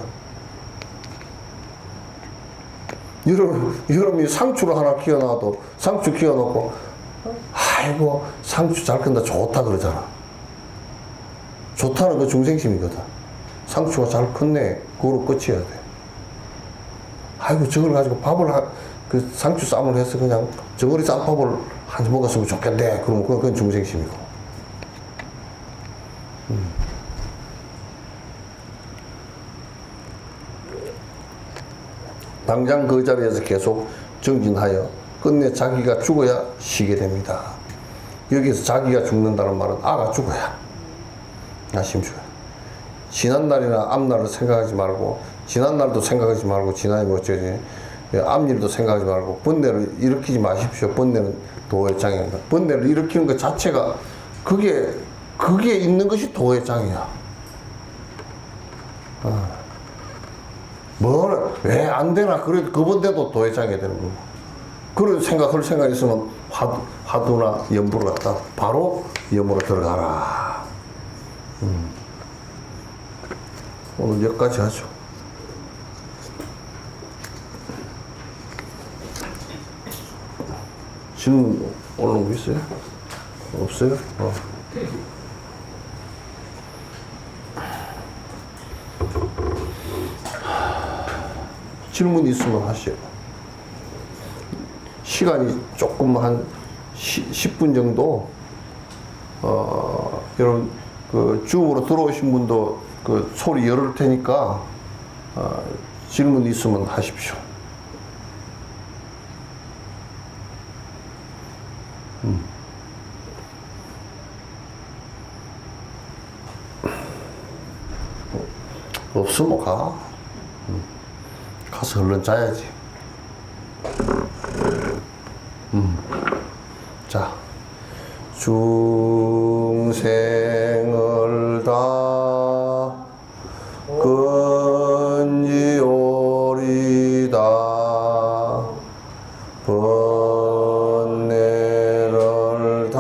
여러분이 상추를 하나 키워놔도 상추 키워놓고 아이고 상추 잘 큰다 좋다 그러잖아. 좋다는 그 중생심이거든. 상추가 잘 컸네. 그거로 끝이어야 돼. 아이고, 저걸 가지고 그 상추 쌈을 해서 그냥 저거리 쌈밥을 한 번 먹었으면 좋겠네. 그러면 그건 중생심이고. 당장 그 자리에서 계속 정진하여 끝내 자기가 죽어야 쉬게 됩니다. 여기서 자기가 죽는다는 말은 아가 죽어야, 아심주야. 지난날이나 앞날을 생각하지 말고, 지난날도 생각하지 말고, 지난이 뭐지, 앞일도 생각하지 말고, 번뇌를 일으키지 마십시오. 번뇌는 도의 장입니다. 번뇌를 일으키는 것 자체가, 그게 있는 것이 도의 장이야. 왜 안 되나? 그래도 그번대도 도의 장이 되는 거고. 그런 생각이 있으면 화두나 염불을 갖다 바로 염으로 들어가라. 오늘 여기까지 하죠. 질문 올라온 거 있어요? 없어요? 질문 있으면 하시오. 시간이 조금 한 10분 정도, 이런 그 줌으로 들어오신 분도 그 소리 열을 테니까, 질문 있으면 하십시오. 없으면 가. 가서 얼른 자야지. 자, 중생을 다 건지오리다. 번뇌를 다